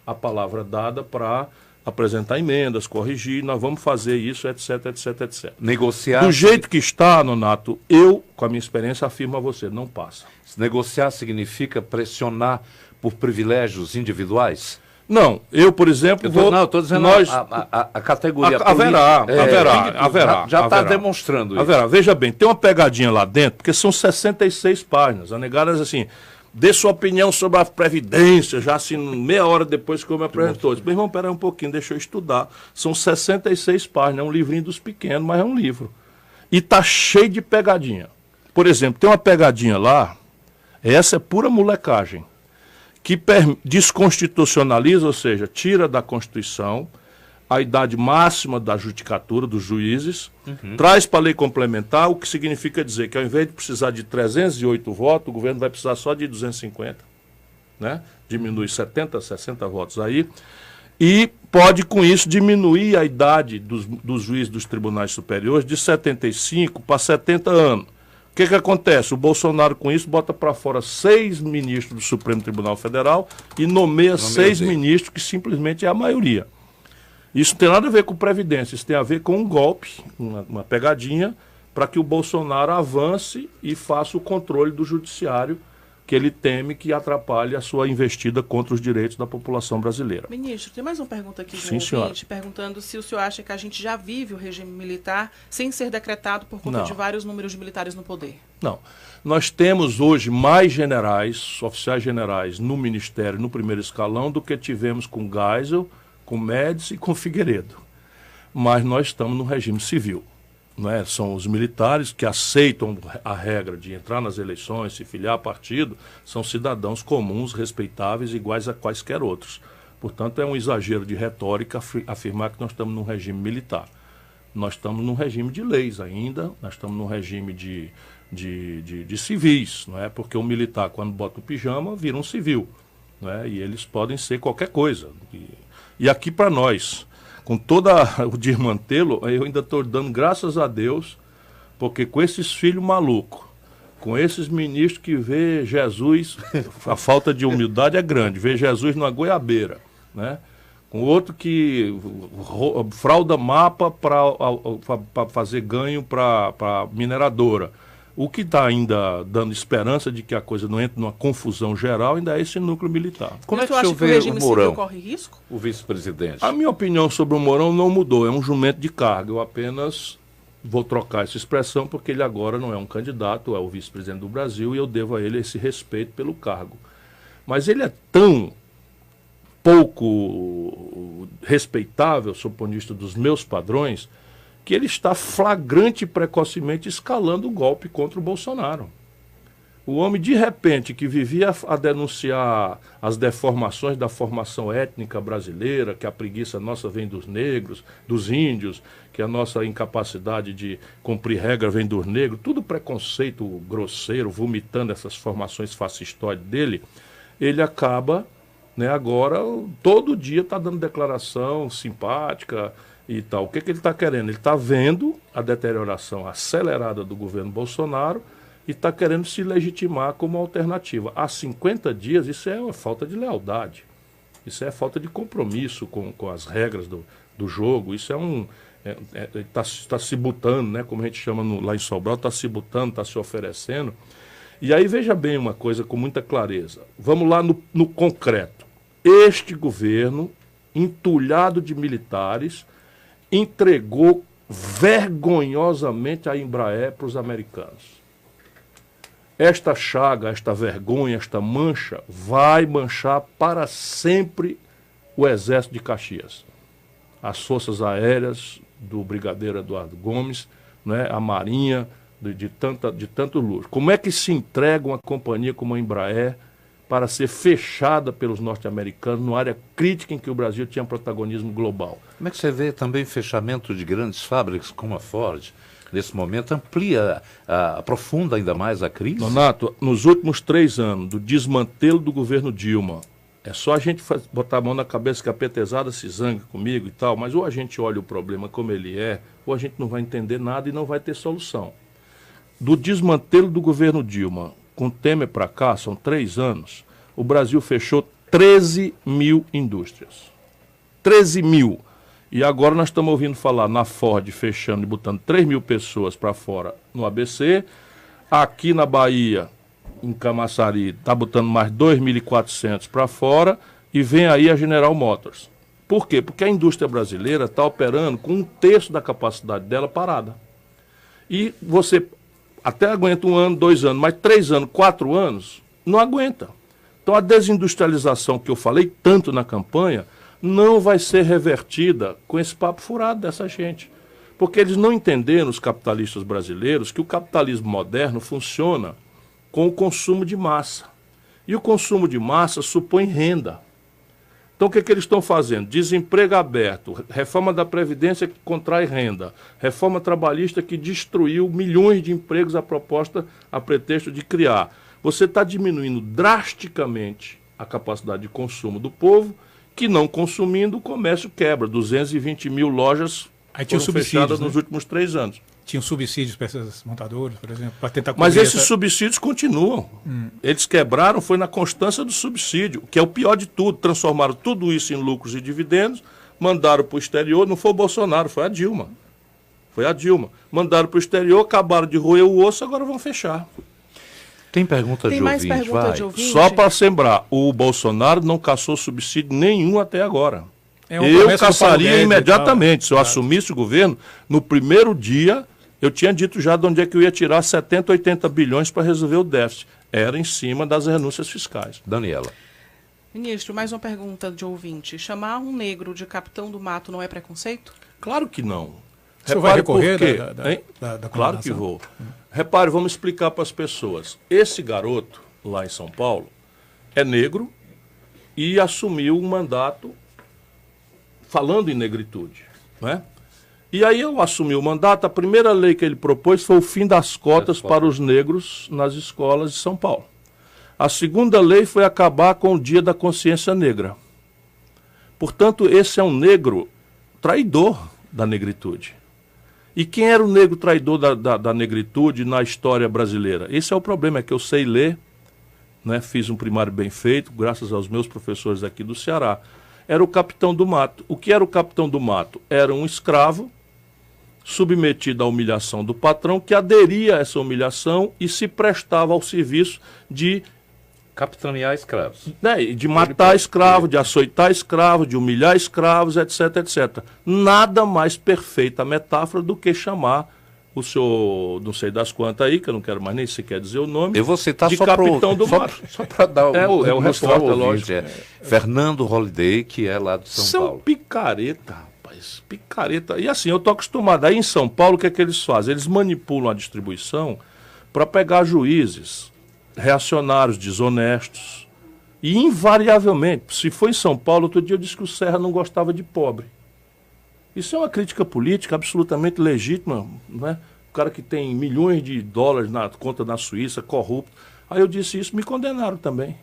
Speaker 2: a palavra dada para apresentar emendas, corrigir, nós vamos fazer isso, etc, etc, etc.
Speaker 1: Negociar...
Speaker 2: Do jeito que está, Nonato, eu, com a minha experiência, afirmo a você, não passa.
Speaker 1: Negociar significa pressionar por privilégios individuais?
Speaker 2: Não, eu, por exemplo,
Speaker 1: estou dizendo a categoria.
Speaker 2: Haverá.
Speaker 1: Já está demonstrando isso.
Speaker 2: Haverá. Veja bem, tem uma pegadinha lá dentro, porque são 66 páginas. A negada diz assim, dê sua opinião sobre a Previdência, já assim, meia hora depois que eu me apresentou. Eu disse, meu irmão, peraí um pouquinho, deixa eu estudar. São 66 páginas, é um livrinho dos pequenos, mas é um livro. E tá cheio de pegadinha. Por exemplo, tem uma pegadinha lá, essa é pura molecagem, que desconstitucionaliza, ou seja, tira da Constituição a idade máxima da judicatura dos juízes, traz para a lei complementar, o que significa dizer que ao invés de precisar de 308 votos, o governo vai precisar só de 250, né? Diminui 70, 60 votos aí, e pode com isso diminuir a idade dos juízes dos tribunais superiores de 75 para 70 anos. O que acontece? O Bolsonaro com isso bota para fora 6 ministros do Supremo Tribunal Federal e nomeia 6 ministros, que simplesmente é a maioria. Isso não tem nada a ver com Previdência, isso tem a ver com um golpe, uma pegadinha, para que o Bolsonaro avance e faça o controle do judiciário, que ele teme que atrapalhe a sua investida contra os direitos da população brasileira.
Speaker 4: Ministro, tem mais uma pergunta aqui de um ouvinte, perguntando se o senhor acha que a gente já vive o regime militar sem ser decretado por conta de vários números de militares no poder.
Speaker 2: Não. Nós temos hoje mais generais, oficiais generais, no Ministério, no primeiro escalão, do que tivemos com Geisel, com Médici e com Figueiredo. Mas nós estamos no regime civil. Não é? São os militares que aceitam a regra de entrar nas eleições, se filiar a partido, são cidadãos comuns, respeitáveis, iguais a quaisquer outros. Portanto, é um exagero de retórica afirmar que nós estamos num regime militar. Nós estamos num regime de leis ainda, nós estamos num regime de civis, não é? Porque o militar, quando bota o pijama, vira um civil, não é? E eles podem ser qualquer coisa. E aqui para nós, com todo o desmantelo, eu ainda estou dando graças a Deus, porque com esses filhos malucos, com esses ministros que vê Jesus, a falta de humildade é grande, vê Jesus numa goiabeira, né? Com outro que frauda mapa para fazer ganho para mineradora. O que está ainda dando esperança de que a coisa não entre numa confusão geral ainda é esse núcleo militar.
Speaker 1: Como é que o
Speaker 4: senhor
Speaker 1: vê o Mourão,
Speaker 4: corre risco?
Speaker 1: o vice-presidente?
Speaker 2: A minha opinião sobre o Mourão não mudou, é um jumento de carga. Eu apenas vou trocar essa expressão porque ele agora não é um candidato, é o vice-presidente do Brasil e eu devo a ele esse respeito pelo cargo. Mas ele é tão pouco respeitável, sob o ponto de vista dos meus padrões, que ele está flagrante e precocemente escalando o golpe contra o Bolsonaro. O homem, de repente, que vivia a denunciar as deformações da formação étnica brasileira, que a preguiça nossa vem dos negros, dos índios, que a nossa incapacidade de cumprir regra vem dos negros, tudo preconceito grosseiro, vomitando essas formações fascistoides dele, ele acaba, né, agora, todo dia está dando declaração simpática e tal. O que ele está querendo? Ele está vendo a deterioração acelerada do governo Bolsonaro e está querendo se legitimar como alternativa. Há 50 dias, isso é uma falta de lealdade. Isso é falta de compromisso com as regras do jogo. Isso é está se botando, né, como a gente chama lá em Sobral, está se botando, está se oferecendo. E aí veja bem uma coisa com muita clareza. Vamos lá no concreto. Este governo, entulhado de militares, entregou vergonhosamente a Embraer para os americanos. Esta chaga, esta vergonha, esta mancha vai manchar para sempre o Exército de Caxias. As forças aéreas do brigadeiro Eduardo Gomes, né, a Marinha, de tanto luxo. Como é que se entrega uma companhia como a Embraer para ser fechada pelos norte-americanos numa área crítica em que o Brasil tinha protagonismo global?
Speaker 1: Como é que você vê também fechamento de grandes fábricas como a Ford? Nesse momento amplia, aprofunda ainda mais a crise?
Speaker 2: Nonato, nos últimos 3 anos do desmantelo do governo Dilma, é só a gente botar a mão na cabeça que a petezada se zanga comigo e tal, mas ou a gente olha o problema como ele é, ou a gente não vai entender nada e não vai ter solução. Do desmantelo do governo Dilma, com Temer para cá, são 3 anos, o Brasil fechou 13 mil indústrias. 13 mil. E agora nós estamos ouvindo falar na Ford fechando e botando 3 mil pessoas para fora no ABC. Aqui na Bahia, em Camaçari, está botando mais 2.400 para fora. E vem aí a General Motors. Por quê? Porque a indústria brasileira está operando com 1/3 da capacidade dela parada. E você até aguenta 1 ano, 2 anos, mas 3 anos, 4 anos, não aguenta. Então a desindustrialização que eu falei tanto na campanha não vai ser revertida com esse papo furado dessa gente. Porque eles não entenderam, os capitalistas brasileiros, que o capitalismo moderno funciona com o consumo de massa. E o consumo de massa supõe renda. Então o que eles estão fazendo? Desemprego aberto, reforma da Previdência que contrai renda, reforma trabalhista que destruiu milhões de empregos a pretexto de criar. Você está diminuindo drasticamente a capacidade de consumo do povo, que não consumindo, o comércio quebra. 220 mil lojas foram fechadas nos últimos 3 anos.
Speaker 3: Tinham subsídios para essas montadoras, por exemplo, para tentar
Speaker 2: Mas esses subsídios continuam. Eles quebraram, foi na constância do subsídio, que é o pior de tudo. Transformaram tudo isso em lucros e dividendos, mandaram para o exterior, não foi o Bolsonaro, foi a Dilma. Mandaram para o exterior, acabaram de roer o osso, agora vão fechar.
Speaker 1: Tem pergunta de ouvinte,
Speaker 4: de ouvinte?
Speaker 2: Só para sembrar, o Bolsonaro não caçou subsídio nenhum até agora. Eu caçaria imediatamente. Se eu assumisse o governo, no primeiro dia, eu tinha dito já de onde é que eu ia tirar 70, 80 bilhões para resolver o déficit. Era em cima das renúncias fiscais.
Speaker 1: Daniela.
Speaker 4: Ministro, mais uma pergunta de ouvinte. Chamar um negro de capitão do mato não é preconceito?
Speaker 2: Claro que não.
Speaker 3: O senhor vai recorrer
Speaker 2: da Claro que vou. Repare, vamos explicar para as pessoas. Esse garoto, lá em São Paulo, é negro e assumiu um mandato falando em negritude, né? E aí eu assumi o mandato, a primeira lei que ele propôs foi o fim das cotas para os negros nas escolas de São Paulo. A segunda lei foi acabar com o Dia da Consciência Negra. Portanto, esse é um negro traidor da negritude. E quem era o negro traidor da negritude na história brasileira? Esse é o problema, é que eu sei ler, né? Fiz um primário bem feito, graças aos meus professores aqui do Ceará. Era o capitão do mato. O que era o capitão do mato? Era um escravo submetido à humilhação do patrão, que aderia a essa humilhação e se prestava ao serviço de
Speaker 1: capitanear escravos.
Speaker 2: Né, de matar escravos, de açoitar escravos, de humilhar escravos, etc, etc. Nada mais perfeita metáfora do que chamar o senhor, não sei das quantas aí, que eu não quero mais nem sequer dizer o nome,
Speaker 1: eu vou citar
Speaker 2: de
Speaker 1: só
Speaker 2: capitão do mato.
Speaker 1: Só para dar
Speaker 2: o repórter, lógico.
Speaker 1: Fernando Holliday, que é lá de São Paulo.
Speaker 2: Picareta, rapaz, picareta. E assim, eu estou acostumado. Aí em São Paulo, o que é que eles fazem? Eles manipulam a distribuição para pegar juízes reacionários, desonestos. E invariavelmente, se for em São Paulo, outro dia eu disse que o Serra não gostava de pobre. Isso é uma crítica política absolutamente legítima, né? O cara que tem milhões de dólares na conta na Suíça, corrupto. Aí eu disse isso, me condenaram também.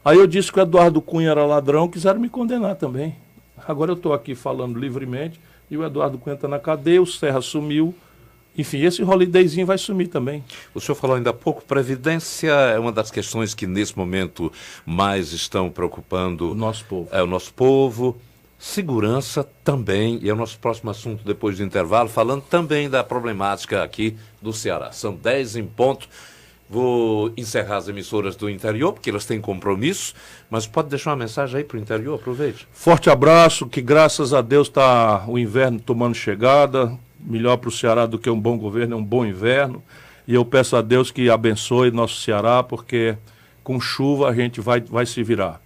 Speaker 2: Aí eu disse que o Eduardo Cunha era ladrão, quiseram me condenar também. Agora eu estou aqui falando livremente, e o Eduardo Cunha está na cadeia, o Serra sumiu. Enfim, esse holidayzinho vai sumir também.
Speaker 1: O senhor falou ainda há pouco, Previdência é uma das questões que nesse momento mais estão preocupando
Speaker 2: o nosso povo.
Speaker 1: O nosso povo. Segurança também, e é o nosso próximo assunto depois do intervalo, falando também da problemática aqui do Ceará. São 10 em ponto. Vou encerrar as emissoras do interior, porque elas têm compromisso, mas pode deixar uma mensagem aí para o interior, aproveite.
Speaker 2: Forte abraço, que graças a Deus está o inverno tomando chegada. Melhor para o Ceará do que um bom governo é um bom inverno. E eu peço a Deus que abençoe nosso Ceará, porque com chuva a gente vai se virar.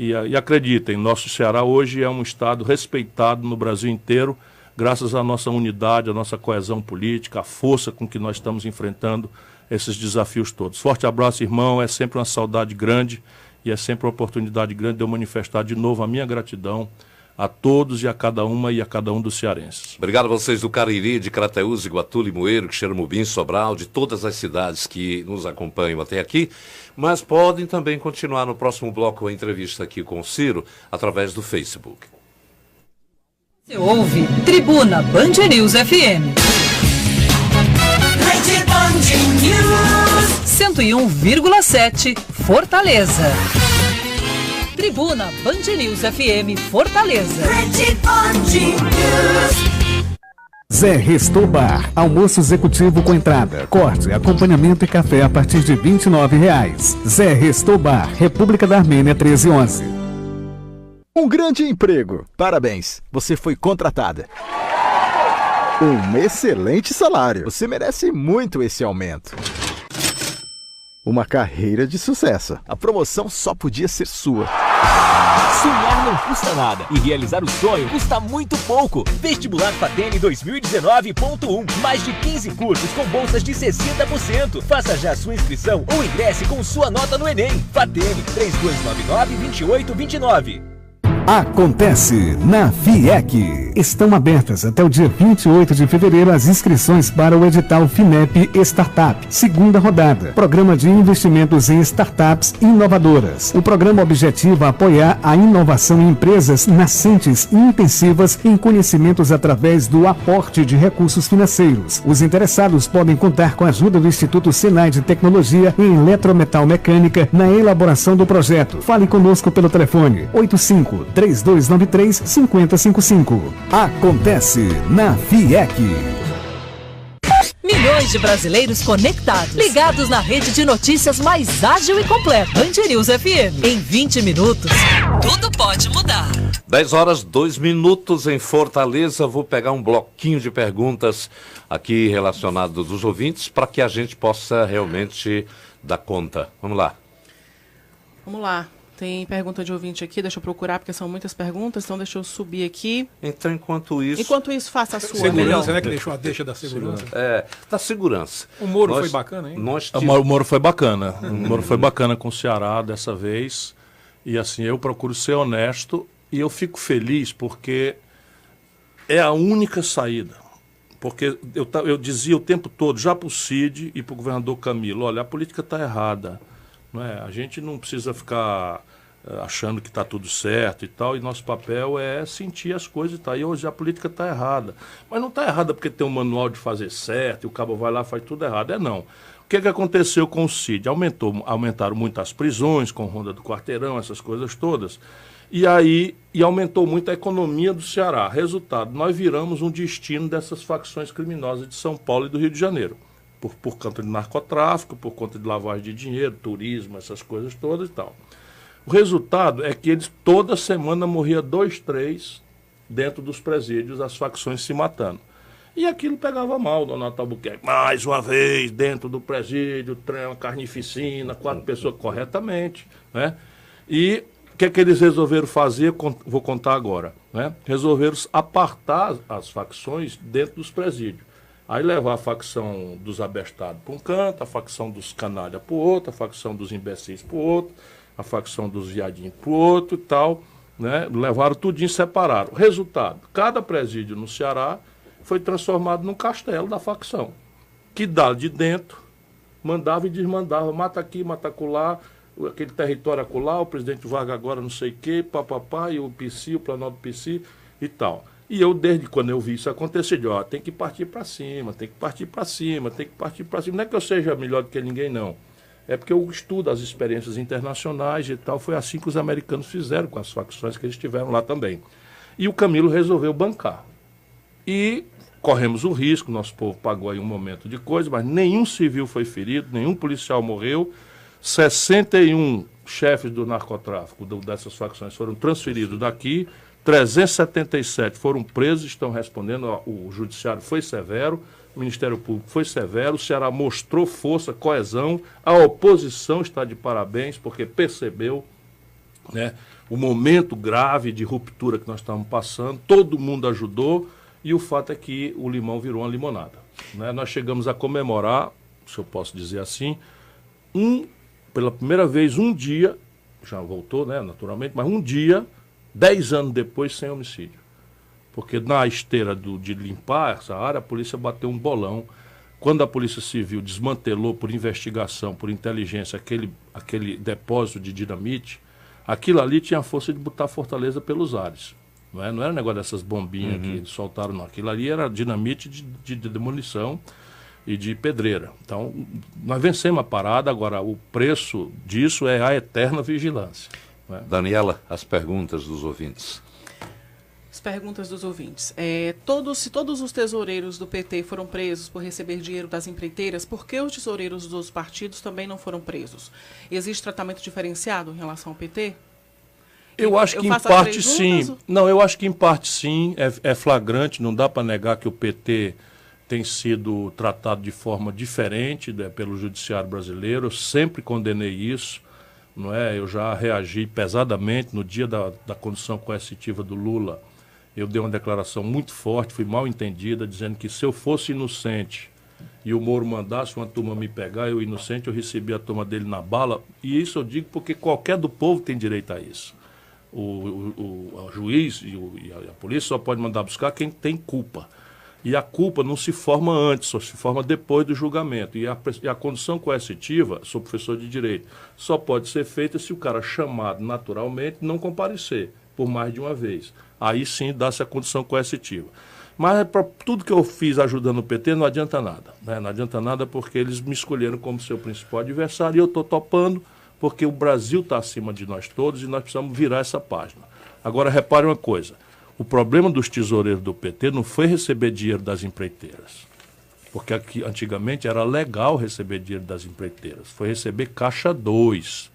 Speaker 2: E acreditem, nosso Ceará hoje é um estado respeitado no Brasil inteiro, graças à nossa unidade, à nossa coesão política, à força com que nós estamos enfrentando esses desafios todos. Forte abraço, irmão, é sempre uma saudade grande e é sempre uma oportunidade grande de eu manifestar de novo a minha gratidão a todos e a cada uma e a cada um dos cearenses.
Speaker 1: Obrigado a vocês do Cariri, de Crateús, Iguatu, Limoeiro, Quixeramobim, Sobral, de todas as cidades que nos acompanham até aqui, mas podem também continuar no próximo bloco a entrevista aqui com o Ciro, através do Facebook.
Speaker 5: Você ouve Tribuna Band News FM. Rede Band News 101,7 Fortaleza. Tribuna Band News FM Fortaleza.
Speaker 6: Zé Resto Bar, almoço executivo com entrada, corte, acompanhamento e café a partir de R$ 29,00. Zé Resto Bar, República da Armênia 1311.
Speaker 7: Um grande emprego. Parabéns, você foi contratada. Um excelente salário. Você merece muito esse aumento. uma carreira de sucesso. A promoção só podia ser sua.
Speaker 8: Sonhar não custa nada e realizar o sonho custa muito pouco. Vestibular Fatene 2019.1. Mais de 15 cursos com bolsas de 60%. Faça já sua inscrição ou ingresse com sua nota no Enem. Fatene 3299-2829.
Speaker 6: Acontece na FIEC. Estão abertas até o dia 28 de fevereiro as inscrições para o edital FINEP Startup, segunda rodada. Programa de investimentos em startups inovadoras. O programa objetiva apoiar a inovação em empresas nascentes e intensivas em conhecimentos através do aporte de recursos financeiros. Os interessados podem contar com a ajuda do Instituto Senai de Tecnologia em Eletrometal Mecânica na elaboração do projeto. Fale conosco pelo telefone 85-3293-5055. Acontece na FIEC.
Speaker 5: Milhões de brasileiros conectados, ligados na rede de notícias mais ágil e completa. Band News FM. Em 20 minutos, tudo pode mudar.
Speaker 1: 10 horas, 2 minutos em Fortaleza. Vou pegar um bloquinho de perguntas aqui relacionadas dos ouvintes para que a gente possa realmente dar conta. Vamos lá.
Speaker 4: Vamos lá. Tem pergunta de ouvinte aqui, deixa eu procurar, porque são muitas perguntas, então deixa eu subir aqui.
Speaker 1: Então, enquanto isso,
Speaker 4: faça a sua.
Speaker 3: Segurança, né? Que deixou a deixa da segurança.
Speaker 1: Da segurança.
Speaker 3: O Moro foi bacana, hein?
Speaker 2: O Moro foi bacana. O Moro foi bacana com o Ceará dessa vez. E assim, eu procuro ser honesto e eu fico feliz porque é a única saída. Porque eu dizia o tempo todo, já para o Cid e para o governador Camilo, olha, a política está errada. Não é? A gente não precisa ficar achando que está tudo certo e tal, e nosso papel é sentir as coisas e tal. E hoje a política está errada. Mas não está errada porque tem um manual de fazer certo e o cabo vai lá e faz tudo errado. Não. O que aconteceu com o Cid? Aumentaram muito as prisões, com Ronda do Quarteirão, essas coisas todas. E aumentou muito a economia do Ceará. Resultado, nós viramos um destino dessas facções criminosas de São Paulo e do Rio de Janeiro. Por conta de narcotráfico, por conta de lavagem de dinheiro, turismo, essas coisas todas e tal. O resultado é que eles toda semana morriam 2, 3 dentro dos presídios, as facções se matando. E aquilo pegava mal, Donato Albuquerque. Mais uma vez, dentro do presídio, uma carnificina, 4 pessoas corretamente. Né? E o que eles resolveram fazer? Vou contar agora. Né? Resolveram apartar as facções dentro dos presídios. Aí levar a facção dos abestados para um canto, a facção dos canalhas para o outro, a facção dos imbecis para o outro, a facção dos viadinhos para o outro e tal. Né? Levaram tudinho separado. Resultado, cada presídio no Ceará foi transformado num castelo da facção, que dá de dentro, mandava e desmandava, mata aqui, mata acolá, aquele território acolá, o presidente Vargas agora não sei o quê, papapá, e o PC, o Planalto do PC e tal. E eu, desde quando eu vi isso acontecer, digo, tem que partir para cima, tem que partir para cima, tem que partir para cima. Não é que eu seja melhor do que ninguém, não. É porque eu estudo as experiências internacionais e tal. Foi assim que os americanos fizeram com as facções que eles tiveram lá também. E o Camilo resolveu bancar. E corremos o risco, nosso povo pagou aí um momento de coisa, mas nenhum civil foi ferido, nenhum policial morreu. 61 chefes do narcotráfico dessas facções foram transferidos daqui. 377 foram presos, estão respondendo, o judiciário foi severo, o Ministério Público foi severo, o Ceará mostrou força, coesão, a oposição está de parabéns, porque percebeu, né, o momento grave de ruptura que nós estamos passando, todo mundo ajudou, e o fato é que o limão virou uma limonada. Né? Nós chegamos a comemorar, se eu posso dizer assim, pela primeira vez um dia, já voltou, né, naturalmente, mas um dia, 10 anos depois, sem homicídio. Porque na esteira de limpar essa área, a polícia bateu um bolão. Quando a Polícia Civil desmantelou por investigação, por inteligência, aquele depósito de dinamite, aquilo ali tinha a força de botar Fortaleza pelos ares. Não era negócio dessas bombinhas que eles soltaram, não. Aquilo ali era dinamite de demolição e de pedreira. Então, nós vencemos a parada, agora o preço disso é a eterna vigilância.
Speaker 1: Daniela, as perguntas dos ouvintes.
Speaker 4: As perguntas dos ouvintes. Se todos os tesoureiros do PT foram presos por receber dinheiro das empreiteiras, por que os tesoureiros dos partidos também não foram presos? Existe tratamento diferenciado em relação ao PT?
Speaker 2: Eu acho que em parte sim. Não, eu acho que em parte sim, é flagrante, não dá para negar que o PT tem sido tratado de forma diferente, né, pelo judiciário brasileiro. Eu sempre condenei isso, não é? Eu já reagi pesadamente no dia da condução coercitiva do Lula. Eu dei uma declaração muito forte, fui mal entendida, dizendo que se eu fosse inocente e o Moro mandasse uma turma me pegar, eu inocente, eu recebia a turma dele na bala. E isso eu digo porque qualquer do povo tem direito a isso. O juiz e a polícia só pode mandar buscar quem tem culpa. E a culpa não se forma antes, só se forma depois do julgamento. E a condução coercitiva, sou professor de direito, só pode ser feita se o cara chamado naturalmente não comparecer por mais de uma vez. Aí sim dá-se a condução coercitiva. Mas para tudo que eu fiz ajudando o PT não adianta nada. Né? Não adianta nada porque eles me escolheram como seu principal adversário e eu estou topando porque o Brasil está acima de nós todos e nós precisamos virar essa página. Agora, repare uma coisa. O problema dos tesoureiros do PT não foi receber dinheiro das empreiteiras, porque aqui, antigamente era legal receber dinheiro das empreiteiras, foi receber caixa 2,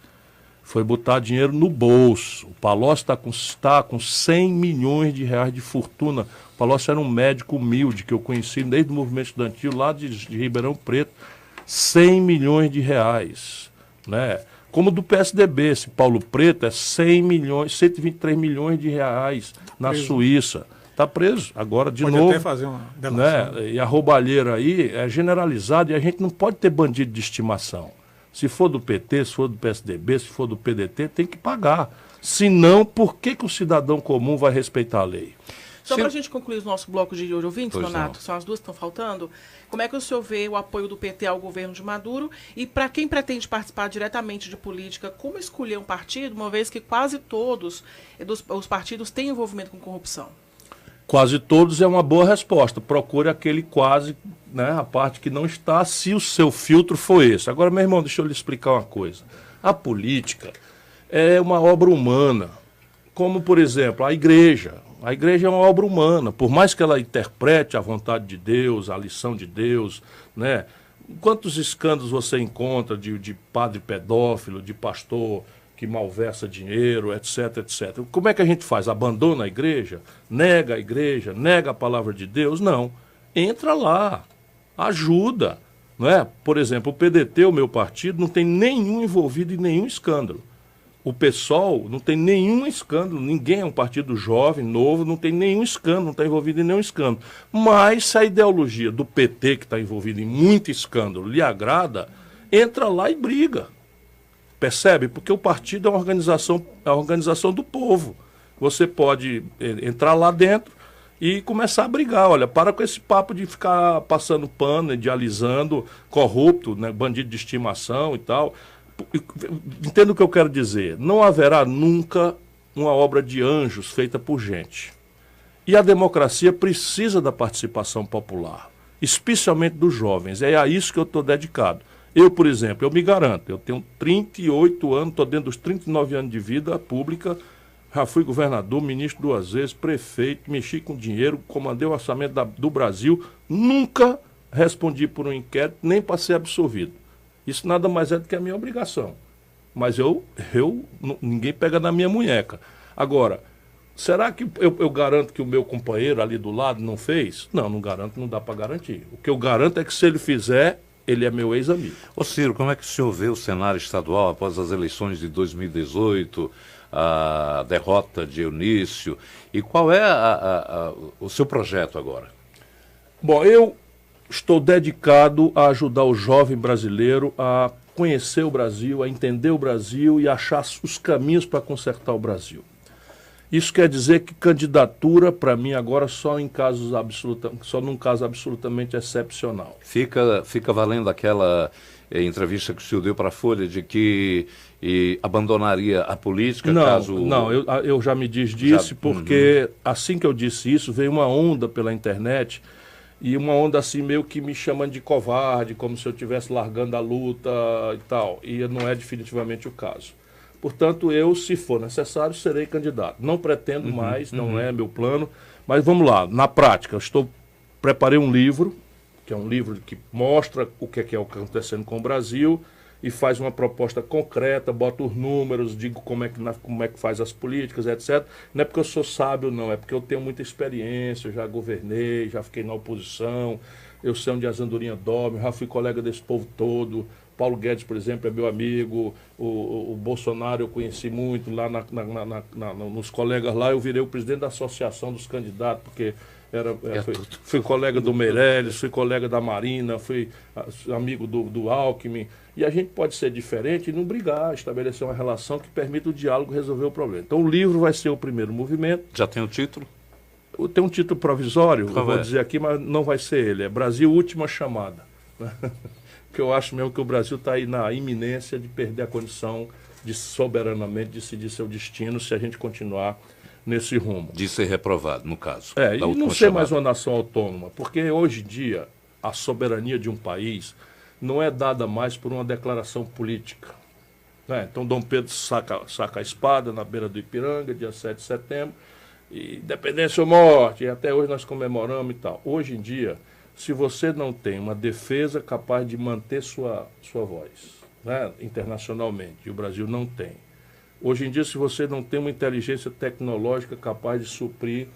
Speaker 2: foi botar dinheiro no bolso. O Palocci está com 100 milhões de reais de fortuna. O Palocci era um médico humilde que eu conheci desde o movimento estudantil lá de Ribeirão Preto. 100 milhões de reais, né? Como do PSDB, esse Paulo Preto é 123 milhões de reais na Suíça. Está preso agora de novo. Pode até
Speaker 3: fazer uma delação.
Speaker 2: Né? E a roubalheira aí é generalizada e a gente não pode ter bandido de estimação. Se for do PT, se for do PSDB, se for do PDT, tem que pagar. Se não, por que o cidadão comum vai respeitar a lei?
Speaker 4: Só para a gente concluir o nosso bloco de ouvintes, Donato, são as duas que estão faltando. Como é que o senhor vê o apoio do PT ao governo de Maduro? E para quem pretende participar diretamente de política, como escolher um partido, uma vez que quase todos os partidos têm envolvimento com corrupção?
Speaker 2: Quase todos é uma boa resposta. Procure aquele quase, né, a parte que não está, se o seu filtro for esse. Agora, meu irmão, deixa eu lhe explicar uma coisa. A política é uma obra humana, como, por exemplo, a igreja. A igreja é uma obra humana, por mais que ela interprete a vontade de Deus, a lição de Deus, né? Quantos escândalos você encontra de padre pedófilo, de pastor que malversa dinheiro, etc, etc. Como é que a gente faz? Abandona a igreja? Nega a igreja? Nega a palavra de Deus? Não. Entra lá, ajuda. Não é? Por exemplo, o PDT, o meu partido, não tem nenhum envolvido em nenhum escândalo. O PSOL não tem nenhum escândalo, ninguém é um partido jovem, novo, não tem nenhum escândalo, não está envolvido em nenhum escândalo. Mas se a ideologia do PT, que está envolvida em muito escândalo, lhe agrada, entra lá e briga. Percebe? Porque o partido é uma organização do povo. Você pode entrar lá dentro e começar a brigar. Olha, para com esse papo de ficar passando pano, idealizando corrupto, né, bandido de estimação e tal. Entendo o que eu quero dizer. Não haverá nunca uma obra de anjos feita por gente. E a democracia precisa da participação popular, especialmente dos jovens. É a isso que eu estou dedicado. Eu, por exemplo, eu me garanto, eu tenho 38 anos, estou dentro dos 39 anos de vida pública, já fui governador, ministro 2 vezes, prefeito, mexi com dinheiro, comandei o orçamento do Brasil, nunca respondi por um inquérito, nem para ser absolvido. Isso nada mais é do que a minha obrigação. Mas ninguém pega na minha munheca. Agora, será que eu garanto que o meu companheiro ali do lado não fez? Não, não garanto, não dá para garantir. O que eu garanto é que se ele fizer, ele é meu ex-amigo.
Speaker 1: Ô Ciro, como é que o senhor vê o cenário estadual após as eleições de 2018, a derrota de Eunício, e qual é o seu projeto agora?
Speaker 2: Bom, eu estou dedicado a ajudar o jovem brasileiro a conhecer o Brasil, a entender o Brasil e achar os caminhos para consertar o Brasil. Isso quer dizer que candidatura, para mim, agora só num caso absolutamente excepcional.
Speaker 1: Fica valendo aquela entrevista que o senhor deu para a Folha de que abandonaria a política caso...
Speaker 2: Não, eu já me disse porque assim que eu disse isso, veio uma onda pela internet e uma onda assim meio que me chamando de covarde, como se eu estivesse largando a luta e tal. E não é definitivamente o caso. Portanto, eu, se for necessário, serei candidato. Não pretendo mais, não é meu plano. Mas vamos lá, na prática, preparei um livro, que é um livro que mostra o que é acontecendo com o Brasil e faz uma proposta concreta, bota os números, digo como é que faz as políticas, etc. Não é porque eu sou sábio, não, é porque eu tenho muita experiência, eu já governei, já fiquei na oposição, eu sei onde as andorinhas dormem, já fui colega desse povo todo. Paulo Guedes, por exemplo, é meu amigo, o Bolsonaro eu conheci muito, lá nos colegas lá, eu virei o presidente da associação dos candidatos, porque fui colega do Meirelles, fui colega da Marina, fui amigo do Alckmin, e a gente pode ser diferente e não brigar, estabelecer uma relação que permita o diálogo resolver o problema. Então o livro vai ser o primeiro movimento.
Speaker 1: Já tem o título?
Speaker 2: Tem um título provisório, eu vou dizer aqui, mas não vai ser ele, é Brasil Última Chamada. Porque eu acho mesmo que o Brasil está aí na iminência de perder a condição de soberanamente decidir seu destino se a gente continuar nesse rumo.
Speaker 1: De ser reprovado, no caso.
Speaker 2: E não ser mais uma nação autônoma, porque hoje em dia a soberania de um país não é dada mais por uma declaração política. Né? Então Dom Pedro saca a espada na beira do Ipiranga, dia 7 de setembro, e independência ou morte, e até hoje nós comemoramos e tal. Hoje em dia, se você não tem uma defesa capaz de manter sua voz, né, internacionalmente, e o Brasil não tem. Hoje em dia, se você não tem uma inteligência tecnológica capaz de suprir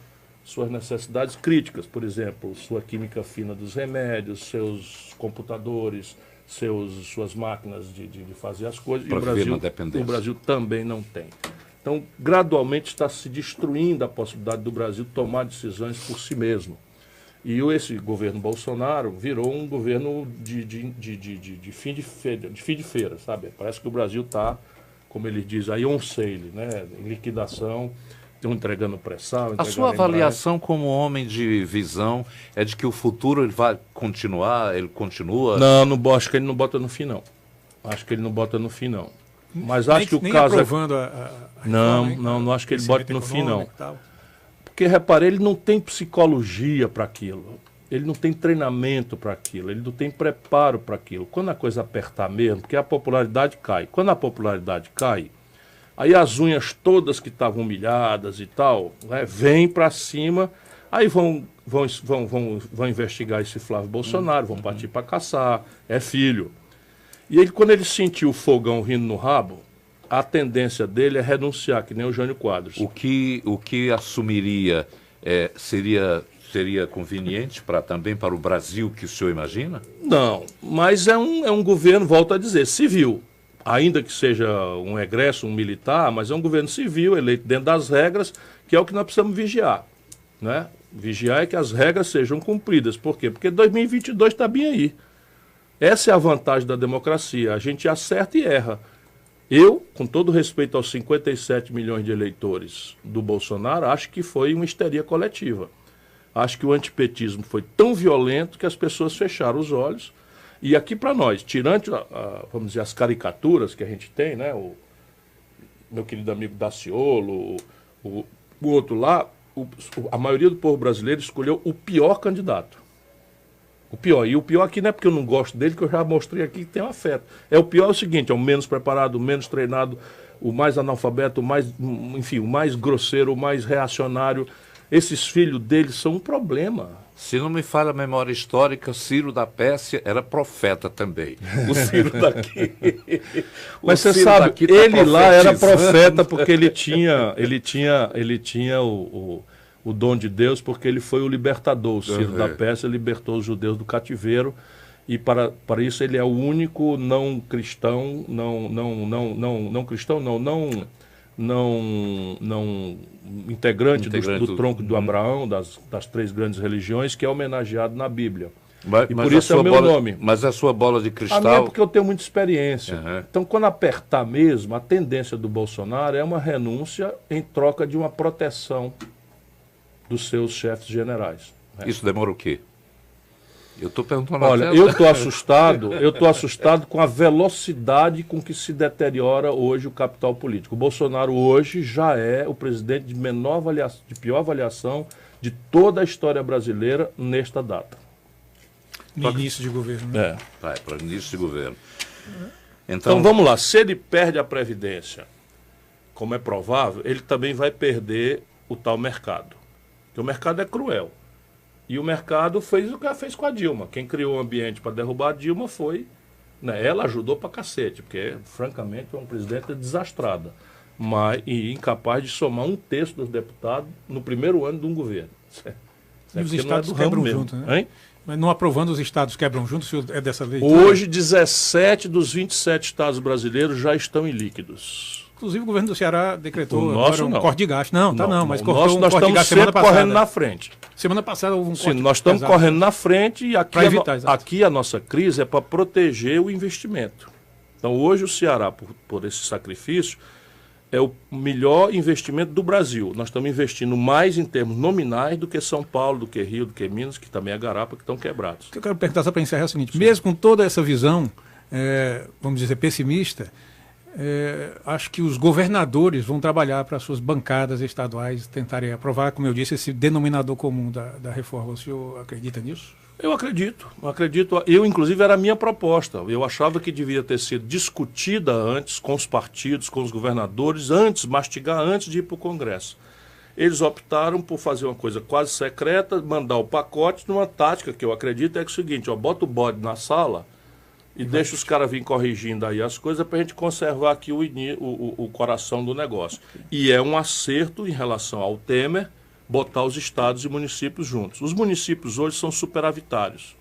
Speaker 2: suas necessidades críticas, por exemplo, sua química fina dos remédios, seus computadores, suas máquinas de fazer as coisas, e o Brasil também não tem. Então, gradualmente está se destruindo a possibilidade do Brasil tomar decisões por si mesmo. E esse governo Bolsonaro virou um governo de fim de feira, sabe? Parece que o Brasil está, como ele diz, aí on sale, né? Em liquidação, estão entregando pré-sal.
Speaker 1: A sua avaliação como homem de visão é de que o futuro ele vai continuar, ele continua?
Speaker 2: Não, acho que ele não bota no fim, não. Acho que ele não bota no fim, não. Mas acho que o caso...
Speaker 3: aprovando
Speaker 2: não acho que ele bota no fim, não. Porque, repare, ele não tem psicologia para aquilo, ele não tem treinamento para aquilo, ele não tem preparo para aquilo. Quando a coisa apertar mesmo, porque a popularidade cai. Quando a popularidade cai, aí as unhas todas que estavam humilhadas e tal, né, vêm para cima, aí vão investigar esse Flávio Bolsonaro, vão partir para caçar, é filho. E ele, quando ele sentiu o fogão rindo no rabo, a tendência dele é renunciar, que nem o Jânio Quadros.
Speaker 1: O que assumiria seria conveniente também para o Brasil que o senhor imagina?
Speaker 2: Não, mas é um governo, volto a dizer, civil. Ainda que seja um egresso, um militar, mas é um governo civil, eleito dentro das regras, que é o que nós precisamos vigiar. Né? Vigiar é que as regras sejam cumpridas. Por quê? Porque 2022 está bem aí. Essa é a vantagem da democracia. A gente acerta e erra. Eu, com todo respeito aos 57 milhões de eleitores do Bolsonaro, acho que foi uma histeria coletiva. Acho que o antipetismo foi tão violento que as pessoas fecharam os olhos. E aqui para nós, tirando, vamos dizer, as caricaturas que a gente tem, né? O meu querido amigo Daciolo, o outro lá, a maioria do povo brasileiro escolheu o pior candidato. O pior. E o pior aqui não é porque eu não gosto dele, que eu já mostrei aqui que tem um afeto. O pior é o seguinte, é o menos preparado, o menos treinado, o mais analfabeto, o mais grosseiro, o mais reacionário. Esses filhos dele são um problema.
Speaker 1: Se não me falha a memória histórica, Ciro da Pérsia era profeta também. O Ciro daqui.
Speaker 2: Mas você sabe, ele lá era profeta porque ele tinha o dom de Deus, porque ele foi o libertador. O Ciro da Pérsia libertou os judeus do cativeiro, e para isso ele é o único não integrante do tronco do Abraão, das três grandes religiões, que é homenageado na Bíblia. Mas por isso é o meu nome.
Speaker 1: Mas a sua bola de cristal...
Speaker 2: A minha é porque eu tenho muita experiência. Uhum. Então, quando apertar mesmo, a tendência do Bolsonaro é uma renúncia em troca de uma proteção dos seus chefes generais.
Speaker 1: Isso demora o quê? Eu estou perguntando...
Speaker 2: Olha, eu estou assustado com a velocidade com que se deteriora hoje o capital político. O Bolsonaro hoje já é o presidente de pior avaliação de toda a história brasileira nesta data.
Speaker 3: No início de governo. Né?
Speaker 1: Para o início de governo.
Speaker 2: Então vamos lá, se ele perde a Previdência, como é provável, ele também vai perder o tal mercado. Porque o mercado é cruel. E o mercado fez o que ela fez com a Dilma. Quem criou o ambiente para derrubar a Dilma foi... Né, ela ajudou pra cacete, porque, francamente, é uma presidenta desastrada. E incapaz de somar 1/3 dos deputados no primeiro ano de um governo.
Speaker 3: E os estados quebram junto, né?
Speaker 2: Hein?
Speaker 3: Mas não aprovando, os estados quebram junto, se é dessa lei?
Speaker 2: Hoje, 17 dos 27 estados brasileiros já estão em líquidos.
Speaker 3: Inclusive o governo do Ceará decretou
Speaker 2: O nosso,
Speaker 3: agora um
Speaker 2: não.
Speaker 3: corte de gasto. Não, mas cortou
Speaker 2: nós
Speaker 3: um corte de
Speaker 2: estamos
Speaker 3: gasto semana
Speaker 2: sempre
Speaker 3: passada.
Speaker 2: correndo na frente.
Speaker 3: Semana passada houve um
Speaker 2: Sim,
Speaker 3: corte
Speaker 2: nós estamos
Speaker 3: pesado.
Speaker 2: correndo na frente e
Speaker 3: Pra evitar, exato.
Speaker 2: aqui a nossa crise é para proteger o investimento. Então hoje o Ceará, por esse sacrifício, é o melhor investimento do Brasil. Nós estamos investindo mais em termos nominais do que São Paulo, do que Rio, do que Minas, que também é garapa, que estão quebrados.
Speaker 3: O que eu quero perguntar só para encerrar é o seguinte, mesmo com toda essa visão, vamos dizer, pessimista, acho que os governadores vão trabalhar para suas bancadas estaduais tentarem aprovar, como eu disse, esse denominador comum da reforma. O senhor acredita nisso?
Speaker 2: Eu acredito. Eu, inclusive, era a minha proposta. Eu achava que devia ter sido discutida antes com os partidos, com os governadores, mastigar antes de ir para o Congresso. Eles optaram por fazer uma coisa quase secreta, mandar o pacote numa tática que eu acredito é o seguinte, bota o bode na sala e deixa os caras virem corrigindo aí as coisas para a gente conservar aqui o coração do negócio. E é um acerto em relação ao Temer, botar os estados e municípios juntos. Os municípios hoje são superavitários.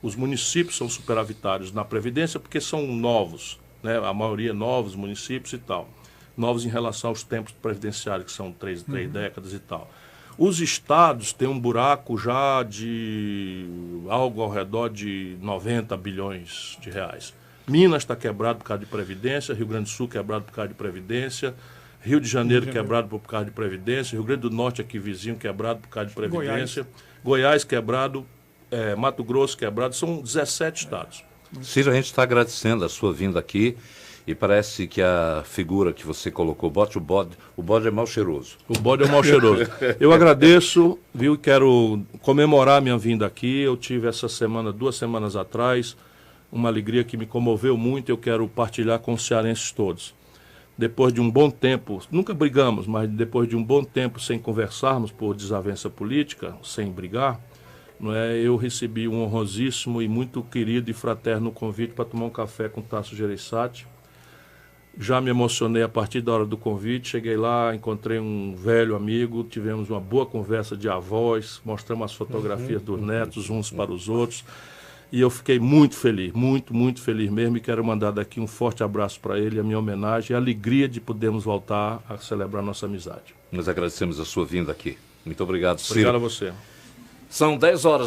Speaker 2: Os municípios são superavitários na Previdência porque são novos, né? A maioria novos municípios e tal. Novos em relação aos tempos previdenciários, que são três décadas e tal. Os estados têm um buraco já de algo ao redor de 90 bilhões de reais. Minas está quebrado por causa de Previdência, Rio Grande do Sul quebrado por causa de Previdência, Rio de Janeiro quebrado por causa de Previdência, Rio Grande do Norte aqui vizinho quebrado por causa de Previdência, Goiás quebrado, Mato Grosso quebrado, são 17 estados.
Speaker 1: Ciro, a gente está agradecendo a sua vinda aqui e parece que a figura que você colocou, o bode é mal cheiroso.
Speaker 2: O bode é mal cheiroso. Eu agradeço, viu, e quero comemorar minha vinda aqui. Eu tive essa semana, 2 semanas atrás, uma alegria que me comoveu muito, eu quero partilhar com os cearenses todos. Depois de um bom tempo, nunca brigamos, mas depois de um bom tempo sem conversarmos por desavença política, sem brigar, eu recebi um honrosíssimo e muito querido e fraterno convite para tomar um café com Tasso Gereissati. Já me emocionei a partir da hora do convite, cheguei lá, encontrei um velho amigo, tivemos uma boa conversa de avós, mostramos as fotografias dos netos uns para os outros. E eu fiquei muito feliz, muito feliz mesmo, e quero mandar daqui um forte abraço para ele, a minha homenagem, a alegria de podermos voltar a celebrar nossa amizade.
Speaker 1: Nós agradecemos a sua vinda aqui. Muito obrigado, Ciro.
Speaker 2: Obrigado a você.
Speaker 1: São 10 horas.